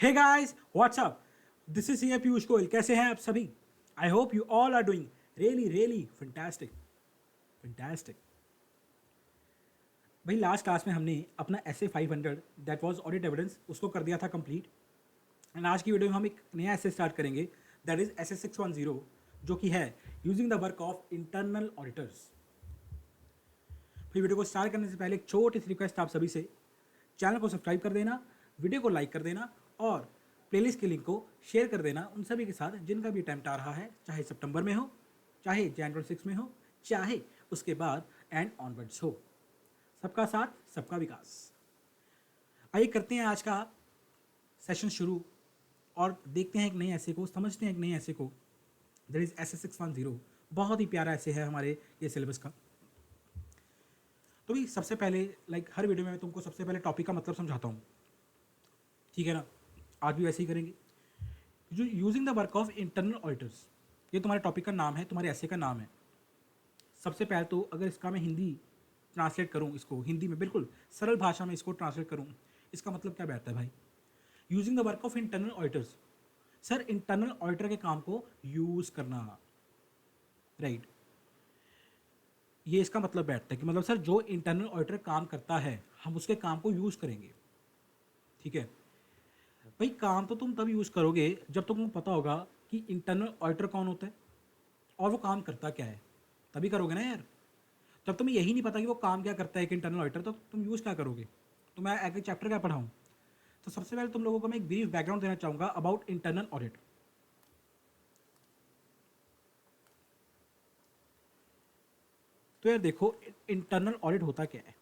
Hey guys what's up, this is CA Piyush Goyal. कैसे हैं आप सभी? I hope you all are doing really really fantastic fantastic. भाई last class में हमने अपना S A 500 that was audit evidence उसको कर दिया था कंप्लीट। एंड आज की वीडियो में हम एक नया एस स्टार्ट करेंगे दैट इज एस 610, जो कि है using the work of internal auditors. फिर वीडियो को स्टार्ट करने से पहले एक छोटी सी रिक्वेस्ट आप सभी से, चैनल को सब्सक्राइब कर देना, वीडियो को लाइक कर देना और प्लेलिस्ट के लिंक को शेयर कर देना उन सभी के साथ जिनका भी अटैम्प्ट आ रहा है, चाहे सितंबर में हो, चाहे Jan 26 में हो, चाहे उसके बाद एंड ऑनवर्ड्स हो। सबका साथ सबका विकास। आइए करते हैं आज का सेशन शुरू और देखते हैं एक नए ऐसे को, समझते हैं एक नए ऐसे को। That is S 610। बहुत ही प्यारा ऐसे है हमारे ये सिलेबस का। तो भी सबसे पहले हर वीडियो में मैं तुमको सबसे पहले टॉपिक का मतलब समझाता हूँ, ठीक है ना? आज भी वैसे ही करेंगे। जो using the work of internal auditors, ये तुम्हारे टॉपिक का नाम है, तुम्हारे ऐसे का नाम है। सबसे पहले तो अगर इसका मैं हिंदी ट्रांसलेट करूँ, इसको हिंदी में बिल्कुल सरल भाषा में इसको ट्रांसलेट करूँ, इसका मतलब क्या बैठता है भाई? Using the work of internal auditors. Sir internal auditor के काम को यूज़ करना, राइट? ये इसका मतलब बैठता है कि मतलब सर जो इंटरनल ऑडिटर काम करता है हम उसके काम को यूज़ करेंगे, ठीक है भाई। काम तो तुम तब यूज़ करोगे जब तुमको पता होगा कि इंटरनल ऑडिटर कौन होता है और वो काम करता क्या है, तभी करोगे ना यार। जब तुम्हें यही नहीं पता कि वो काम क्या करता है एक इंटरनल ऑडिटर, तो तुम यूज़ क्या करोगे? तो मैं आगे चैप्टर क्या पढ़ाऊँ? तो सबसे पहले तुम लोगों को मैं एक ब्रीफ बैकग्राउंड देना चाहूँगा अबाउट इंटरनल ऑडिट। तो यार देखो, इंटरनल ऑडिट होता क्या है।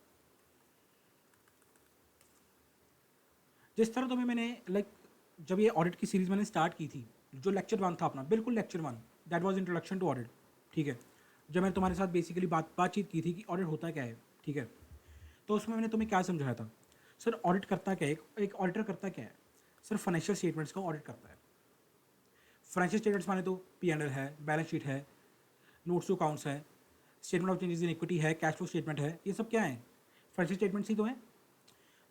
जिस तरह तुम्हें मैंने जब ये ऑडिट की सीरीज मैंने स्टार्ट की थी, जो लेक्चर 1 था अपना, बिल्कुल lecture 1, that was introduction to audit, ठीक है। जब मैंने तुम्हारे साथ बेसिकली बातचीत की थी कि ऑडिट होता क्या है, ठीक है। तो उसमें मैंने तुम्हें क्या समझाया था? सर ऑडिट करता क्या है, एक ऑडिटर करता क्या है? सर फाइनेंशियल स्टेटमेंट्स का ऑडिट करता है। फाइनेंशियल स्टेटमेंट्स माने तो P&L है, बैलेंस शीट है, नोट्स टू अकाउंट्स है, statement of changes in equity है, कैश फ्लो स्टेटमेंट है, ये सब क्या है? फाइनेंशियल स्टेटमेंट्स ही तो हैं।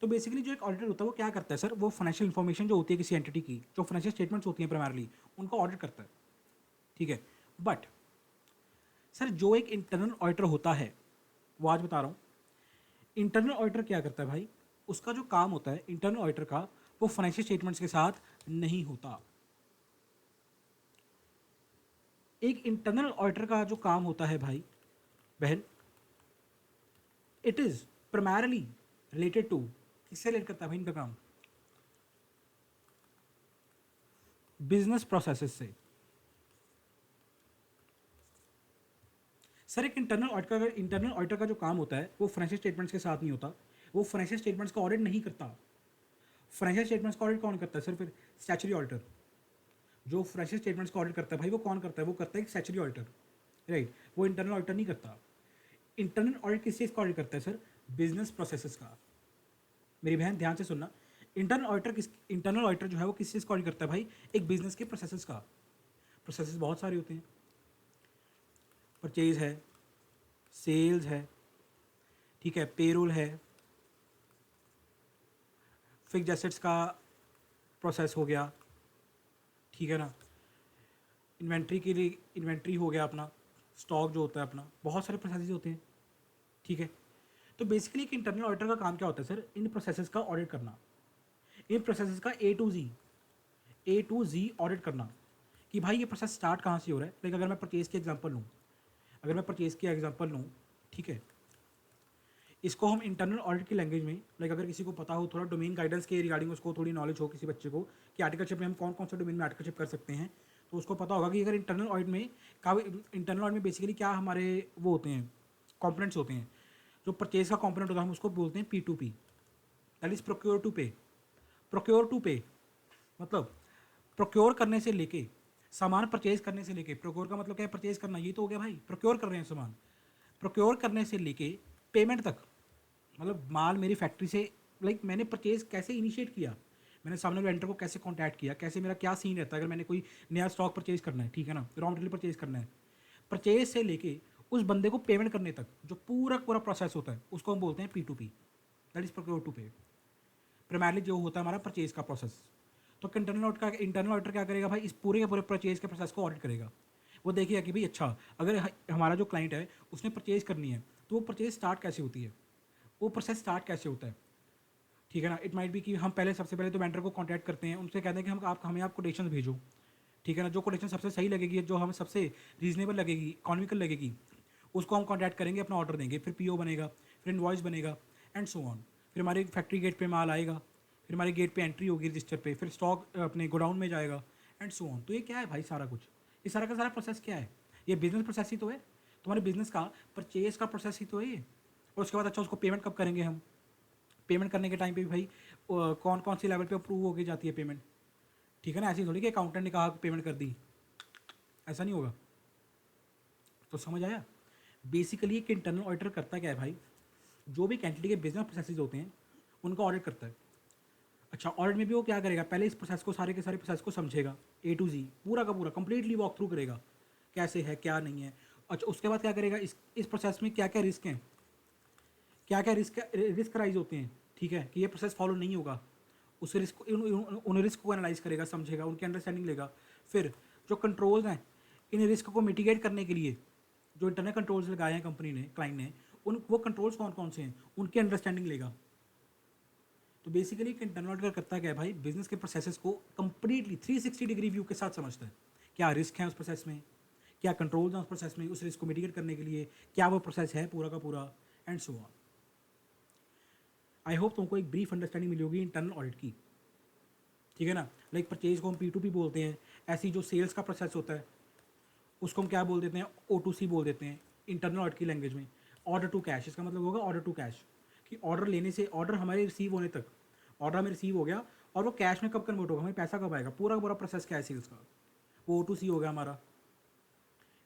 तो बेसिकली जो एक ऑडिटर होता है वो क्या करता है सर? वो फाइनेंशियल इन्फॉर्मेशन जो होती है किसी एंटिटी की, जो फाइनेंशियल स्टेटमेंट्स होती हैं प्राइमरली, उनको ऑडिट करता है, ठीक है। बट सर जो एक इंटरनल ऑडिटर होता है, वो आज बता रहा हूँ, इंटरनल ऑडिटर क्या करता है भाई? उसका जो काम होता है इंटरनल ऑडिटर का, वो फाइनेंशियल स्टेटमेंट्स के साथ नहीं होता। एक इंटरनल ऑडिटर का जो काम होता है भाई बहन, it is primarily related to, किससे रिलेट करता है भाई इनका काम? बिजनेस प्रोसेसेस से। सर एक इंटरनल ऑडिटर का जो काम होता है वो फाइनेंशियल स्टेटमेंट्स के साथ नहीं होता। वो फाइनेंशियल स्टेटमेंट्स का ऑडिट नहीं करता। फाइनेंशियल स्टेटमेंट्स का ऑडिट कौन करता है सर? फिर स्टैच्यूटरी ऑडिटर। जो फाइनेंशियल स्टेटमेंट्स का ऑडिट करता है भाई, वो कौन करता है? वो करता है एक स्टैच्यूटरी ऑडिटर, राइट। वो इंटरनल ऑडिटर नहीं करता। इंटरनल ऑडिट किस चीज़ का ऑडिट करता है सर? बिजनेस प्रोसेसेस का। मेरी बहन ध्यान से सुनना, इंटरनल ऑडिटर जो है वो किस चीज़ का ऑडिट करता है भाई? एक बिजनेस के प्रोसेसेस का। प्रोसेसेस बहुत सारे होते हैं, परचेज है, सेल्स है, ठीक है, पेरोल है, फिक्स्ड एसेट्स का प्रोसेस हो गया, ठीक है ना, इन्वेंट्री के लिए इन्वेंट्री हो गया अपना, स्टॉक जो होता है अपना, बहुत सारे प्रोसेसेस होते हैं, ठीक है। तो बेसिकली एक इंटरनल ऑडिटर का काम क्या होता है सर? इन प्रोसेसेस का ऑडिट करना, इन प्रोसेसेस का ए टू जी ऑडिट करना कि भाई ये प्रोसेस स्टार्ट कहाँ से हो रहा है। लाइक अगर मैं परचेज़ की एग्जांपल लूँ, ठीक है, इसको हम इंटरनल ऑडिट की लैंग्वेज में, अगर किसी को पता हो, थोड़ा डोमेन गाइडेंस के रिगार्डिंग उसको थोड़ी नॉलेज हो किसी बच्चे को कि आर्टिकलशिप में हम कौन कौन से डोमेन में आर्टिकलशिप कर सकते हैं, तो उसको पता होगा कि अगर इंटरनल ऑडिट में बेसिकली क्या हमारे वो होते हैं, कॉम्पोनेंट्स होते हैं। जो परचेज का कॉम्पोनेंट होता है हम उसको बोलते हैं P2P, that is procure to pay. Procure to pay मतलब प्रोक्योर करने से लेके, सामान परचेज करने से लेके, प्रोक्योर का मतलब क्या है? परचेज करना, ये तो हो गया भाई, प्रोक्योर कर रहे हैं सामान। प्रोक्योर करने से लेके पेमेंट तक, मतलब माल मेरी फैक्ट्री से, मैंने परचेज कैसे इनिशिएट किया, मैंने सामने वेंडर को कैसे कांटेक्ट किया, कैसे मेरा क्या सीन रहता है अगर मैंने कोई नया स्टॉक परचेज करना है, ठीक है ना, रॉ मटेरियल परचेज करना है, परचेज से लेके उस बंदे को पेमेंट करने तक जो पूरा पूरा प्रोसेस होता है उसको हम बोलते हैं P2P, that is procure to pay. Primarily जो होता है हमारा परचेज का प्रोसेस। तो इंटरनल ऑडिटर क्या करेगा भाई, इस पूरे के पूरे परचेज के प्रोसेस को ऑडिट करेगा। वो देखिएगा कि भाई अच्छा, अगर हमारा जो क्लाइंट है उसने परचेज करनी है तो वो परचेज स्टार्ट कैसे होती है, वो प्रोसेस स्टार्ट कैसे होता है। ठीक है ना, इट माइट बी कि हम सबसे पहले तो वेंडर को कॉन्टैक्ट करते हैं, उनसे कहते हैं कि हमें आप कोटेशन भेजो। ठीक है ना, जो कोटेशन सबसे सही लगेगी, जो हमें सबसे रीजनेबल लगेगी, इकोनॉमिकल लगेगी, उसको हम कॉन्टैक्ट करेंगे, अपना ऑर्डर देंगे, फिर पीओ बनेगा, फिर इनवॉइस बनेगा एंड सो ऑन। फिर हमारी फैक्ट्री गेट पे माल आएगा, फिर हमारे गेट पे एंट्री होगी रजिस्टर पे, फिर स्टॉक अपने गोडाउन में जाएगा एंड सो ऑन। तो ये क्या है भाई, सारा कुछ, ये सारा का सारा प्रोसेस क्या है, ये बिजनेस प्रोसेस ही तो है, तुम्हारे बिजनेस का परचेज का प्रोसेस ही तो है ये। और उसके बाद अच्छा, उसको पेमेंट कब करेंगे हम, पेमेंट करने के टाइम पे भी भाई कौन कौन सी लेवल पे अप्रूव होके जाती है पेमेंट। ठीक है ना, ऐसी थोड़ी कि अकाउंटेंट ने कहा पेमेंट कर दी, ऐसा नहीं होगा। तो समझ आया, बेसिकली एक इंटरनल ऑडिटर करता क्या है भाई, जो भी कैंटिटी के बिजनेस प्रोसेसेस होते हैं उनका ऑडिट करता है। अच्छा, ऑडिट में भी वो क्या करेगा, पहले इस प्रोसेस को, सारे के सारे प्रोसेस को समझेगा, ए टू जी पूरा का पूरा कंप्लीटली वॉक थ्रू करेगा, कैसे है क्या नहीं है। अच्छा, उसके बाद क्या करेगा, इस प्रोसेस में क्या क्या रिस्क हैं, क्या क्या रिस्क राइज होते हैं। ठीक है, कि ये प्रोसेस फॉलो नहीं होगा, उस रिस्क उन रिस्क को एनालाइज करेगा, समझेगा, उनकी अंडरस्टैंडिंग लेगा। फिर जो कंट्रोल्स हैं, इन रिस्क को मिटिगेट करने के लिए जो इंटरनल कंट्रोल्स लगाए हैं कंपनी ने, क्लाइंट ने, उन वो कंट्रोल्स कौन कौन से हैं उनकी अंडरस्टैंडिंग लेगा। तो बेसिकली एक इंटरनल ऑडिटर करता क्या है भाई, बिजनेस के प्रोसेसेस को कंप्लीटली 360 डिग्री व्यू के साथ समझता है, क्या रिस्क है उस प्रोसेस में, क्या कंट्रोल्स हैं उस प्रोसेस में, उस रिस्क को मिटिगेट करने के लिए क्या वो प्रोसेस है पूरा का पूरा and so on. I hope तुमको एक ब्रीफ अंडरस्टैंडिंग मिली होगी इंटरनल ऑडिट की। ठीक है ना, लाइक परचेज को हम P2P बोलते हैं, ऐसी जो सेल्स का प्रोसेस होता है उसको हम क्या बोल देते हैं, O2C बोल देते हैं इंटरनल ऑडिट की लैंग्वेज में। ऑर्डर टू कैश, इसका मतलब होगा ऑर्डर टू कैश, कि ऑर्डर लेने से, ऑर्डर हमारे रिसीव होने तक, ऑर्डर हमें रिसीव हो गया और वो कैश में कब कन्वर्ट होगा, हमें पैसा कब आएगा, पूरा पूरा प्रोसेस क्या है सेल्स का, वो O2C हो गया हमारा।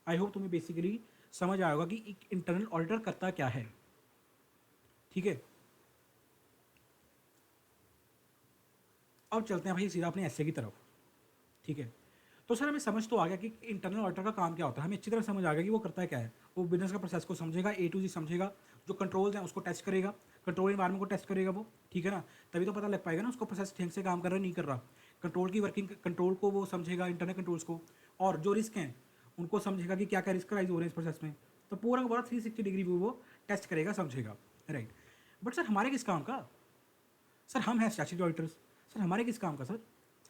आई होप तुम्हें बेसिकली समझ आया होगा कि एक इंटरनल ऑडिटर करता क्या है। ठीक है, अब चलते हैं भाई सीधा अपने एसए की तरफ। ठीक है, तो सर हमें समझ तो आ गया कि इंटरनल ऑडिटर का काम क्या होता है, हमें अच्छी तरह समझ आ गया कि वो करता है क्या है। वो बिजनेस का प्रोसेस को समझेगा, ए टू जी समझेगा, जो कंट्रोल्स हैं उसको टेस्ट करेगा, कंट्रोल इन्वायरमेंट को टेस्ट करेगा वो। ठीक है ना, तभी तो पता लग पाएगा ना उसको प्रोसेस ठीक से काम कर रहा है नहीं कर रहा। कंट्रोल की वर्किंग, कंट्रोल को वो समझेगा, इंटरनल कंट्रोल्स को, और जो रिस्क हैं उनको समझेगा कि क्या क्या रिस्क राइज हो रहे हैं इस प्रोसेस में। तो पूरा का पूरा 360 डिग्री व्यू वो टेस्ट करेगा, समझेगा, राइट। बट सर हमारे किस काम का, सर हम हैं स्टैट्यूटरी ऑडिटर्स, सर हमारे किस काम का सर,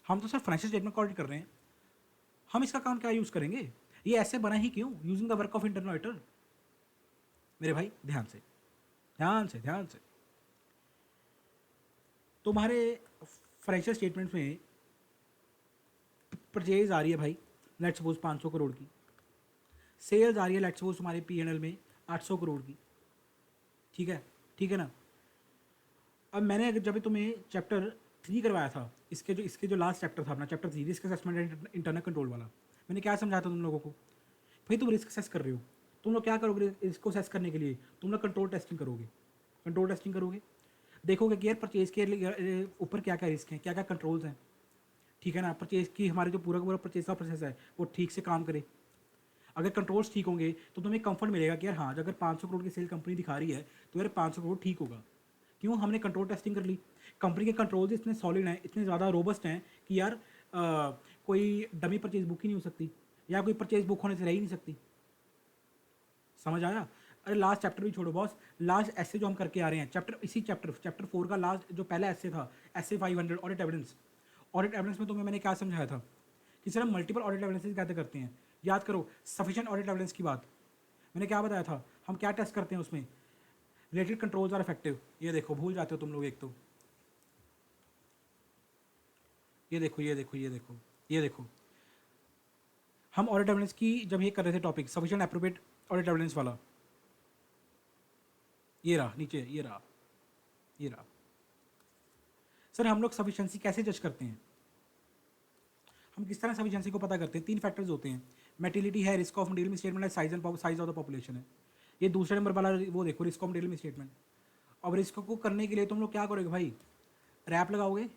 हम तो सर फाइनेंशियल स्टेटमेंट ऑडिट कर रहे हैं, हम इसका काम क्या यूज़ करेंगे, ये ऐसे बना ही क्यों, using the work of internal auditor. मेरे भाई ध्यान से, ध्यान से, ध्यान से, तुम्हारे फाइनेंशियल स्टेटमेंट्स में परचेज आ रही है भाई, लेट्स सपोज 500 करोड़ की, सेल्स आ रही है लेट्स सपोज तुम्हारे P&L में 800 करोड़ की। ठीक है, ठीक है ना। अब मैंने अगर जब तुम्हें चैप्टर 3 करवाया था, इसके जो लास्ट चैप्टर था अपना, chapter 3 risk assessment and internal control वाला, मैंने क्या समझाया था तुम लोगों को, भाई तुम रिस्क असेस कर रहे हो, तुम लोग क्या करोगे रिस्क को असेस करने के लिए, तुम लोग कंट्रोल टेस्टिंग करोगे, कंट्रोल टेस्टिंग करोगे, देखोगे कि यार परचेज के ऊपर क्या क्या रिस्क हैं, क्या क्या कंट्रोल्स हैं। ठीक है ना, परचेज की हमारे जो पूरा का पूरा परचेज का प्रोसेस है वो ठीक से काम करे। अगर कंट्रोल्स ठीक होंगे तो तुम्हें कंफर्ट मिलेगा कि यार हाँ, अगर 500 करोड़ की सेल कंपनी दिखा रही है तो यार 500 करोड़ ठीक होगा। क्यों, हमने कंट्रोल टेस्टिंग कर ली, कंपनी के कंट्रोल्स इतने सॉलिड हैं, इतने ज़्यादा रोबस्ट हैं कि यार कोई डमी परचेज बुक ही नहीं हो सकती, या कोई परचेज बुक होने से रह ही नहीं सकती। समझ आया। अरे लास्ट चैप्टर भी छोड़ो बॉस, लास्ट ऐसे जो हम करके आ रहे हैं, इसी चैप्टर 4 का लास्ट जो पहला ऐसे था, ऐसे 500 ऑडिट एविडेंस। ऑडिट एविडेंस में तुम्हें मैंने क्या समझाया था कि सर हम मल्टीपल ऑडिट एविडेंसेस कैसे करते हैं। याद करो सफिशिएंट ऑडिट एविडेंस की बात, मैंने क्या बताया था, हम क्या टेस्ट करते हैं उसमें, रिलेटेड कंट्रोल्स आर इफेक्टिव। ये देखो भूल जाते हो तुम लोग एक तो, ये देखो, ये देखो, ये देखो, ये देखो, हम ऑडिट एविडेंस की जब ये कर रहे थे topic, sufficient appropriate audit evidence वाला, ये रहा नीचे, ये रहा, ये रहा। सर हम लोग सफिशिएंसी कैसे जज करते हैं, हम किस तरह सफिशिएंसी को पता करते हैं, 3 फैक्टर्स होते हैं, मेटिलिटी है, रिस्क ऑफ मटेरियल स्टेटमेंट है, साइज ऑफ द पॉपुलेशन है। ये दूसरे नंबर वाला वो देखो, रिस्क ऑफ मटेरियल स्टेटमेंट। अब रिस्क को करने के लिए तुम लोग क्या करोगे भाई, रैप लगाओगे,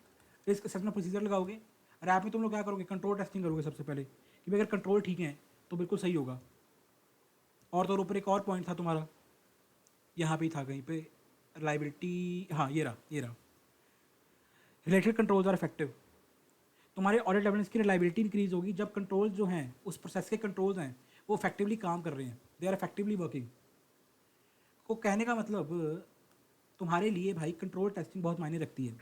रिस्क असेसमेंट प्रोसीजर लगाओगे। रैप में तुम लोग क्या करोगे, कंट्रोल टेस्टिंग करोगे सबसे पहले कि भाई अगर कंट्रोल ठीक है तो बिल्कुल सही होगा। और तो ऊपर एक और पॉइंट था तुम्हारा, यहाँ पे ही था कहीं पे, रिलायबिलिटी, हाँ ये रहा, ये रहा, रिलेटेड कंट्रोल्स आर इफेक्टिव। तुम्हारे ऑडिट एविडेंस की रिलायबिलिटी इंक्रीज होगी जब कंट्रोल्स जो हैं, उस प्रोसेस के कंट्रोल्स हैं, वो इफेक्टिवली काम कर रहे हैं, दे आर इफेक्टिवली वर्किंग। को कहने का मतलब तुम्हारे लिए भाई कंट्रोल टेस्टिंग बहुत मायने रखती है।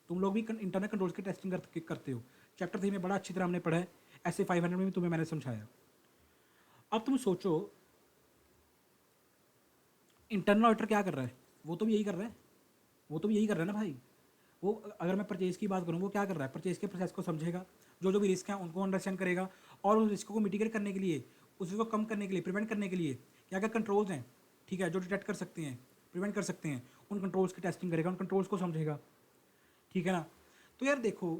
तुम लोग भी इंटरनल कंट्रोल्स की टेस्टिंग करते हो। चैप्टर 3 में बड़ा अच्छी तरह हमने पढ़ा है, ऐसे 500 में भी तुम्हें मैंने समझाया। अब तुम सोचो इंटरनल ऑडिटर क्या कर रहा है, वो तो भी यही कर रहा है, वो तो भी यही कर रहा है ना भाई। वो अगर मैं परचेज़ की बात करूँ, वो क्या कर रहा है, परचेज़ के प्रोसेस को समझेगा, जो भी रिस्क है उनको अंडरस्टैंड करेगा, और उन रिस्क को मिटिगेट करने के लिए, उस रिस्क को कम करने के लिए, प्रिवेंट करने के लिए क्या क्या कंट्रोल्स हैं, ठीक है, जो डिटेक्ट कर सकते हैं, प्रिवेंट कर सकते हैं, उन कंट्रोल्स की टेस्टिंग करेगा, उन कंट्रोल्स को समझेगा, ठीक है ना। तो यार देखो,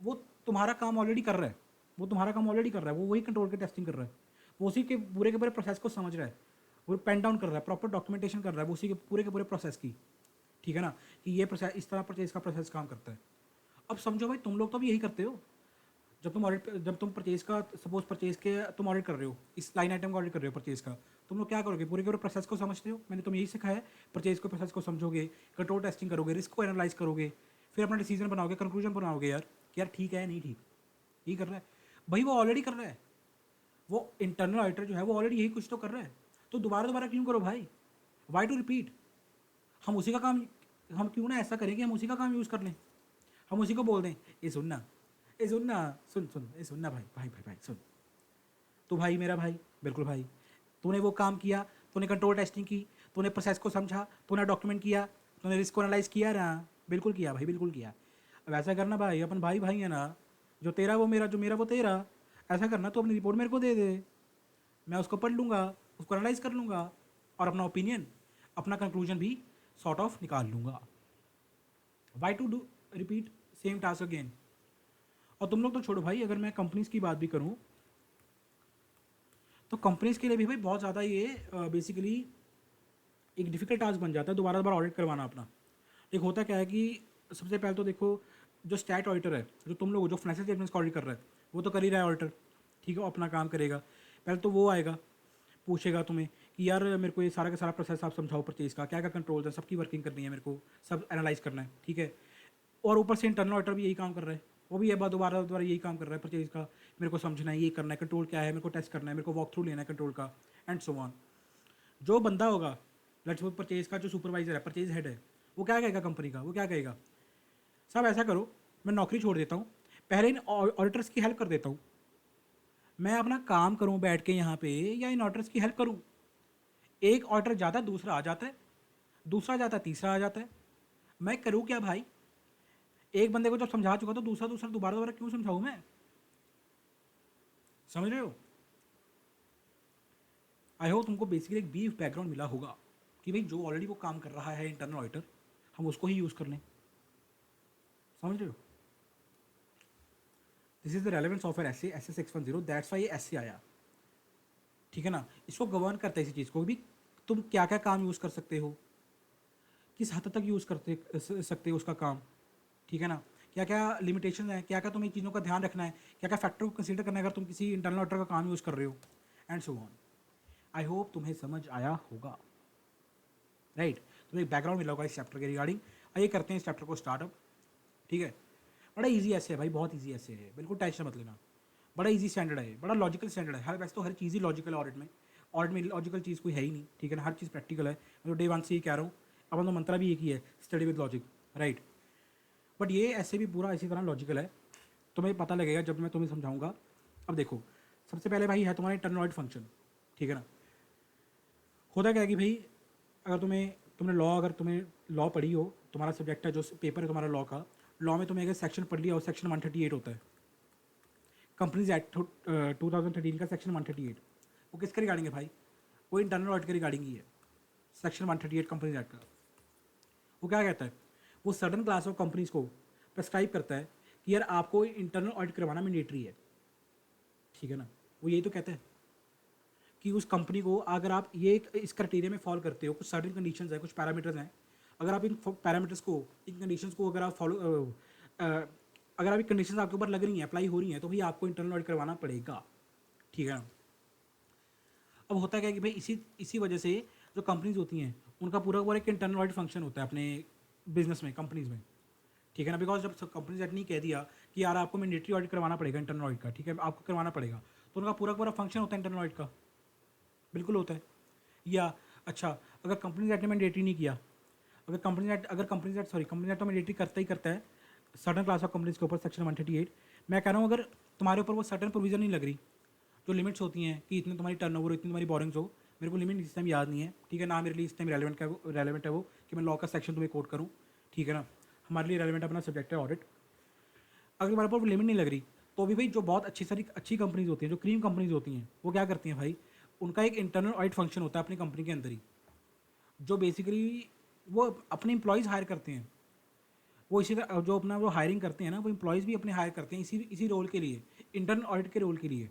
वो तुम्हारा काम ऑलरेडी कर रहा है, वो तुम्हारा काम ऑलरेडी कर रहा है, वो वही कंट्रोल की टेस्टिंग कर रहा है, वो उसी के पूरे प्रोसेस को समझ रहा है, वो पेन डाउन कर रहा है, प्रॉपर डॉक्यूमेंटेशन कर रहा है वो उसी के पूरे प्रोसेस की, ठीक है ना, कि ये प्रोसेस इस तरह परचेज का प्रोसेस काम करता है। अब समझो भाई, तुम लोग तो भी यही करते हो। जब तुम परचेज का, सपोज परचेज के तुम ऑडिट कर रहे हो, इस लाइन आइटम का ऑडिट कर रहे हो परचेज का, तुम लोग क्या करोगे, पूरे के पूरे प्रोसेस को समझते हो। मैंने तुम्हें यही सिखाया है, परचेज के प्रोसेस को समझोगे, कंट्रोल टेस्टिंग करोगे, रिस्क को एनालाइज करोगे, फिर अपना डिसीजन बनाओगे, कंक्लूजन बनाओगे यार कि यार ठीक है नहीं ठीक, यही कर रहा है भाई, वो ऑलरेडी कर रहा है। वो इंटरनल ऑडिटर जो है वो ऑलरेडी यही कुछ तो कर रहा है, तो दोबारा दोबारा क्यों करो भाई, वाई टू रिपीट। हम उसी का काम, हम क्यों ना ऐसा करें कि हम उसी का काम यूज़ कर लें, हम उसी को बोल दें, ये सुनना, ये सुनना, सुन सुन, ये सुनना भाई भाई भाई भाई सुन, तू भाई मेरा भाई, बिल्कुल भाई, तूने वो काम किया, तूने कंट्रोल टेस्टिंग की, तूने प्रोसेस को समझा, तूने डॉक्यूमेंट किया, तूने रिस्क को एनालाइज किया ना, बिल्कुल किया भाई, बिल्कुल किया। अब ऐसा करना भाई, अपन भाई भाई है ना, जो तेरा वो मेरा, जो मेरा वो तेरा, ऐसा करना, तो अपनी रिपोर्ट मेरे को दे दे, मैं उसको पढ़ लूँगा, उसको एनालाइज कर लूँगा, और अपना ओपिनियन, अपना कंक्लूजन भी सॉर्ट ऑफ निकाल लूँगा। Why to do repeat same task again. और तुम लोग तो छोड़ो भाई, अगर मैं कंपनीज की बात भी करूँ, तो कंपनीज के लिए भी भाई बहुत ज़्यादा ये बेसिकली एक डिफिकल्ट टास्क बन जाता है दोबारा दोबारा ऑडिट करवाना अपना। एक होता क्या है कि सबसे पहले तो देखो, जो स्टैट ऑडिटर है, जो तुम लोग जो फाइनेंशियल स्टेटमेंट्स का ऑडिट कर रहा है, वो तो कर ही रहा है ऑडिटर, ठीक है, वो अपना काम करेगा। पहले तो वो आएगा, पूछेगा तुम्हें कि यार मेरे को ये सारा का सारा प्रोसेस आप समझाओ, परचेज का क्या क्या कंट्रोल्स है, सबकी वर्किंग करनी है, मेरे को सब एनालाइज करना है, ठीक है। और ऊपर से इंटरनल ऑडिटर भी यही काम कर रहा है, वो भी ये बात दोबारा दोबारा यही काम कर रहा है, परचेज का मेरे को समझना है, ये करना है, कंट्रोल क्या है मेरे को टेस्ट करना है, मेरे को वॉक थ्रू लेना है कंट्रोल का, एंड सो ऑन। जो बंदा होगा, लेट्स सपोज परचेज का जो सुपरवाइजर है, परचेज हेड है, वो क्या कहेगा कंपनी का, वो क्या कहेगा, साहब ऐसा करो, मैं नौकरी छोड़ देता हूँ, पहले इन ऑडिटर्स की हेल्प कर देता हूँ, मैं अपना काम करूँ बैठ के यहाँ पे, या इन ऑडिटर्स की हेल्प करूँ। एक ऑर्डर जाता है, दूसरा आ जाता है, दूसरा जाता है, तीसरा आ जाता है, मैं करूँ क्या भाई। एक बंदे को जब समझा चुका तो दूसरा दूसरा दोबारा दोबारा क्यों समझाऊँ मैं, समझ रहे हो। आई होप तुमको बेसिकली एक बीफ बैकग्राउंड मिला होगा कि भाई जो ऑलरेडी वो काम कर रहा है इंटरनल ऑडिटर, हम उसको ही यूज़ कर लें, समझ रहे हो। This is the relevance of N S 610, that's why ये ऐसे आया, ठीक है ना। इसको गवर्न करता है इसी चीज़ को भी, तुम क्या क्या काम यूज़ कर सकते हो, किस हद तक यूज़ करते सकते हो उसका काम, ठीक है ना, क्या क्या लिमिटेशन है, क्या क्या तुम्हें चीज़ों का ध्यान रखना है, क्या क्या फैक्टर को कंसीडर करना है अगर तुम किसी इंटरनल ऑडिटर का काम यूज़ कर रहे हो, and so on. I hope तुम्हें समझ आया होगा, राइट। तुम्हें एक बैकग्राउंड मिला होगा इस चैप्टर के रिगार्डिंग। आइए करते हैं इस चैप्टर को स्टार्ट अप, ठीक है। बड़ा ईजी ऐसे है भाई, बहुत ईजी ऐसे है, बिल्कुल टेंशन मत लेना, बड़ा ईजी स्टैंडर्ड है, बड़ा लॉजिकल स्टैंडर्ड है। हर वैसे तो हर चीज़ ही लॉजिकल है ऑडिट में लॉजिकल चीज़ कोई है ही नहीं, ठीक है ना, हर चीज़ प्रैक्टिकल है। मैं तो डे वन से ही कह रहा हूँ, अपन तो मंत्रा भी एक ही है, study with logic, right. But ये ऐसे भी पूरा इसी तरह लॉजिकल है, तुम्हें पता लगेगा जब मैं तुम्हें समझाऊंगा। अब देखो, सबसे पहले भाई है तुम्हारा इंटरनल ऑडिट फंक्शन, ठीक है ना। होता क्या है कि भाई, अगर अगर तुम्हें लॉ पढ़ी हो, तुम्हारा सब्जेक्ट है जो पेपर है तुम्हारा लॉ का, लॉ में तुम्हें अगर सेक्शन पढ़ लिया हो, सेक्शन 138 होता है, कंपनीज एक्ट 2013 का सेक्शन 138, वो किसके रिगार्डिंग है भाई, वो इंटरनल ऑडिट के रिगार्डिंग ही है। सेक्शन 138 कंपनीज एक्ट का, वो क्या कहता है, वो सडन क्लास ऑफ कंपनीज को प्रेस्क्राइब करता है कि यार आपको इंटरनल ऑडिट करवाना मैंडेटरी है, ठीक है ना। वो यही तो कहता है कि उस कंपनी को, अगर आप ये इस क्राइटेरिया में फॉलो करते हो, कुछ सर्टेन कंडीशंस है, कुछ पैरामीटर्स हैं, अगर आप इन पैरामीटर्स को, इन कंडीशंस को अगर आप अगर आप कंडीशंस आपके ऊपर लग रही हैं, अप्लाई हो रही हैं, तो भाई आपको इंटरनल ऑडिट करवाना पड़ेगा, ठीक है ना। अब होता क्या है कि भाई इसी इसी वजह से जो कंपनीज होती हैं, उनका पूरा पूरा एक इंटरनल ऑडिट फंक्शन होता है अपने बिजनेस में, कंपनीज में, ठीक है ना, बिकॉज जब कंपनी सेट नहीं कह दिया कि यार आपको मैंडेटरी ऑडिट करवाना पड़ेगा इंटरनल ऑडिट का, ठीक है, आपको करवाना पड़ेगा, तो उनका पूरा पूरा फंक्शन होता है इंटरनल ऑडिट का, बिल्कुल होता है। या अच्छा, अगर कंपनी सेट ने मैंडेटरी नहीं किया, अगर company set sorry company set तो मैंडेटरी करता ही करता है सर्टन क्लास ऑफ कंपनीज के ऊपर, सेक्शन 138। मैं कह रहा हूँ अगर तुम्हारे ऊपर वो सर्टन प्रोविजन नहीं लग रही, जो लिमिट्स होती हैं कि इतनी तुम्हारी टर्नओवर हो, इतनी तुम्हारी बोरिंग्स हो, मेरे को लिमिट इस टाइम याद नहीं है, ठीक है ना, मेरे लिए इस टाइम रेलेवेंट है वो कि मैं लॉ का सेक्शन तुम्हें कोट करूँ, ठीक है ना, हमारे लिए रेलेवेंट अपना सब्जेक्ट है ऑडिट। अगर तुम्हारे ऊपर लिमिट नहीं लग रही, तो भी भाई जो बहुत अच्छी कंपनीज होती हैं, जो क्रीम कंपनीज होती हैं, वो क्या करती हैं भाई, उनका एक इंटरनल ऑडिट फंक्शन होता है अपनी कंपनी के अंदर ही, जो बेसिकली वो अपने एम्प्लॉयज़ हायर करते हैं। वो इसी तरह जो अपना वो हायरिंग करते हैं ना, वो एम्प्लॉयज़ भी अपने हायर करते हैं इसी रोल के लिए, इंटरनल ऑडिट के रोल के लिए।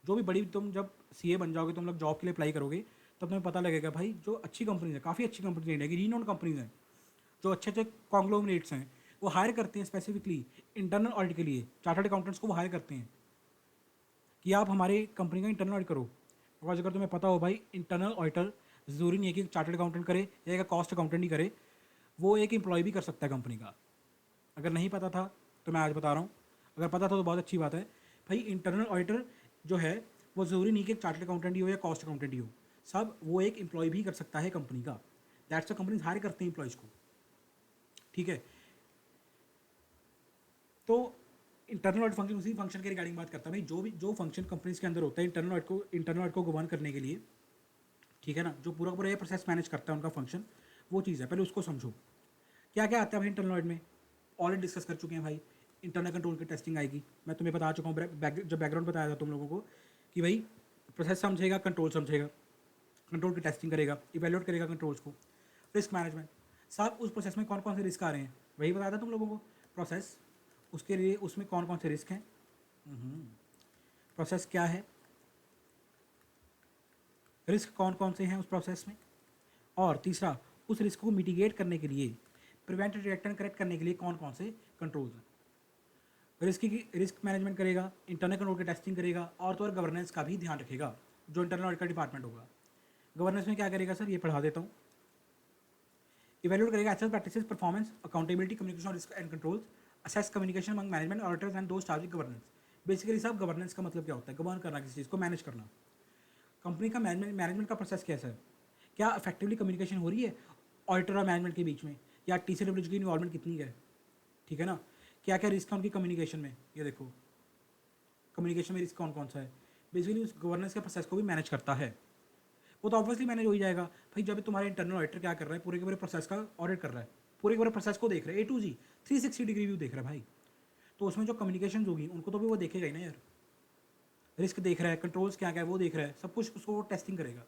जो भी बड़ी, तुम जब सीए बन जाओगे, तुम लोग जॉब के लिए अप्लाई करोगे, तब तुम्हें पता लगेगा भाई जो अच्छी कंपनीज है, काफ़ी अच्छी कंपनीज है, इंडिया की रीनोन कंपनीज हैं, जो अच्छे अच्छे कॉन्ग्लोमरेट्स हैं, वो हायर करते हैं स्पेसिफिकली इंटरनल ऑडिट के लिए, चार्टर्ड अकाउंटेंट्स को वो हायर करते हैं कि आप हमारे कंपनी का इंटरनल ऑडिट करो। बिकॉज अगर तुम्हें पता हो भाई, इंटरनल ऑडिटर ज़रूरी नहीं है कि चार्टर्ड अकाउंटेंट करे या एक कॉस्ट अकाउंटेंट ही करे, वो एक एम्प्लॉय भी कर सकता है कंपनी का। अगर नहीं पता था तो मैं आज बता रहा हूँ, अगर पता था तो बहुत अच्छी बात है भाई। इंटरनल ऑडिटर जो है वो ज़रूरी नहीं कि एक चार्टर्ड अकाउंटेंट ही हो या कॉस्ट अकाउंटेंट ही हो, सब वो एक एम्प्लॉय भी कर सकता है कंपनी का। दैट्स द कंपनीज हायर करते हैं एम्प्लॉयज़ को, ठीक है। तो इंटरनल ऑडिट फंक्शन उसी फंक्शन के रिगार्डिंग बात करता है भाई, जो फंक्शन कंपनीज के अंदर होता है इंटरनल ऑडिट को गवर्न करने के लिए, ठीक है ना, जो पूरा पूरा ये प्रोसेस मैनेज करता है उनका फंक्शन, वो चीज़ है, पहले उसको समझो। क्या क्या आता है भाई इंटरनल ऑडिट में, ऑलरेडी डिस्कस कर चुके हैं भाई। इंटरनल कंट्रोल की टेस्टिंग आएगी, मैं तुम्हें बता चुका हूँ जब बैकग्राउंड बताया था तुम लोगों को कि भाई प्रोसेस समझेगा, कंट्रोल समझेगा, कंट्रोल की टेस्टिंग करेगा, इवेल्युएट करेगा कंट्रोल्स को। रिस्क मैनेजमेंट, साहब उस प्रोसेस में कौन कौन से रिस्क आ रहे हैं, वही बताया था तुम लोगों को। प्रोसेस, उसके लिए उसमें कौन कौन से रिस्क हैं, प्रोसेस क्या है, रिस्क कौन कौन से हैं उस प्रोसेस में, और तीसरा उस रिस्क को मिटिगेट करने के लिए, प्रिवेंट, डिटेक्ट एंड करेक्ट करने के लिए कौन कौन से कंट्रोल्स हैं। रिस्क मैनेजमेंट करेगा, इंटरनल कंट्रोल की टेस्टिंग करेगा, और तो और गवर्नेंस का भी ध्यान रखेगा, जो इंटरनल ऑडिट का डिपार्टमेंट होगा। गवर्नेंस में क्या करेगा सर, ये पढ़ा देता हूँ। इवेल्युएट करेगा access practices, performance, accountability, communication, risk and controls, assess communication among management, auditors and those charge with governance. Basically सब गवर्नेंस का मतलब क्या होता है, गवर्न करना, किसी चीज़ को मैनेज करना। कंपनी का मैनेजमेंट का प्रोसेस कैसा है, क्या इफेक्टिवली कम्युनिकेशन हो रही है ऑडिटर और मैनेजमेंट के बीच में, या TCW की इन्वॉल्वमेंट कितनी है, ठीक है ना, क्या क्या रिस्क है उनकी कम्युनिकेशन में, ये देखो कम्युनिकेशन में रिस्क कौन कौन सा है। बेसिकली उस गवर्नेंस के प्रोसेस को भी मैनेज करता है। वो तो ऑब्वियसली मैनेज हो ही जाएगा भाई, जब तुम्हारे इंटरनल ऑडिटर क्या कर रहा है, पूरे के पूरे प्रोसेस का ऑडिट कर रहा है, पूरे के पूरे प्रोसेस को देख रहा है, A to Z 360 degree view देख रहा है भाई, तो उसमें जो कम्युनिकेशन होगी उनको तो भी वो देखेगा ही ना यार। रिस्क देख रहा है, कंट्रोल्स क्या क्या है वो देख रहा है, सब कुछ उसको वो टेस्टिंग करेगा।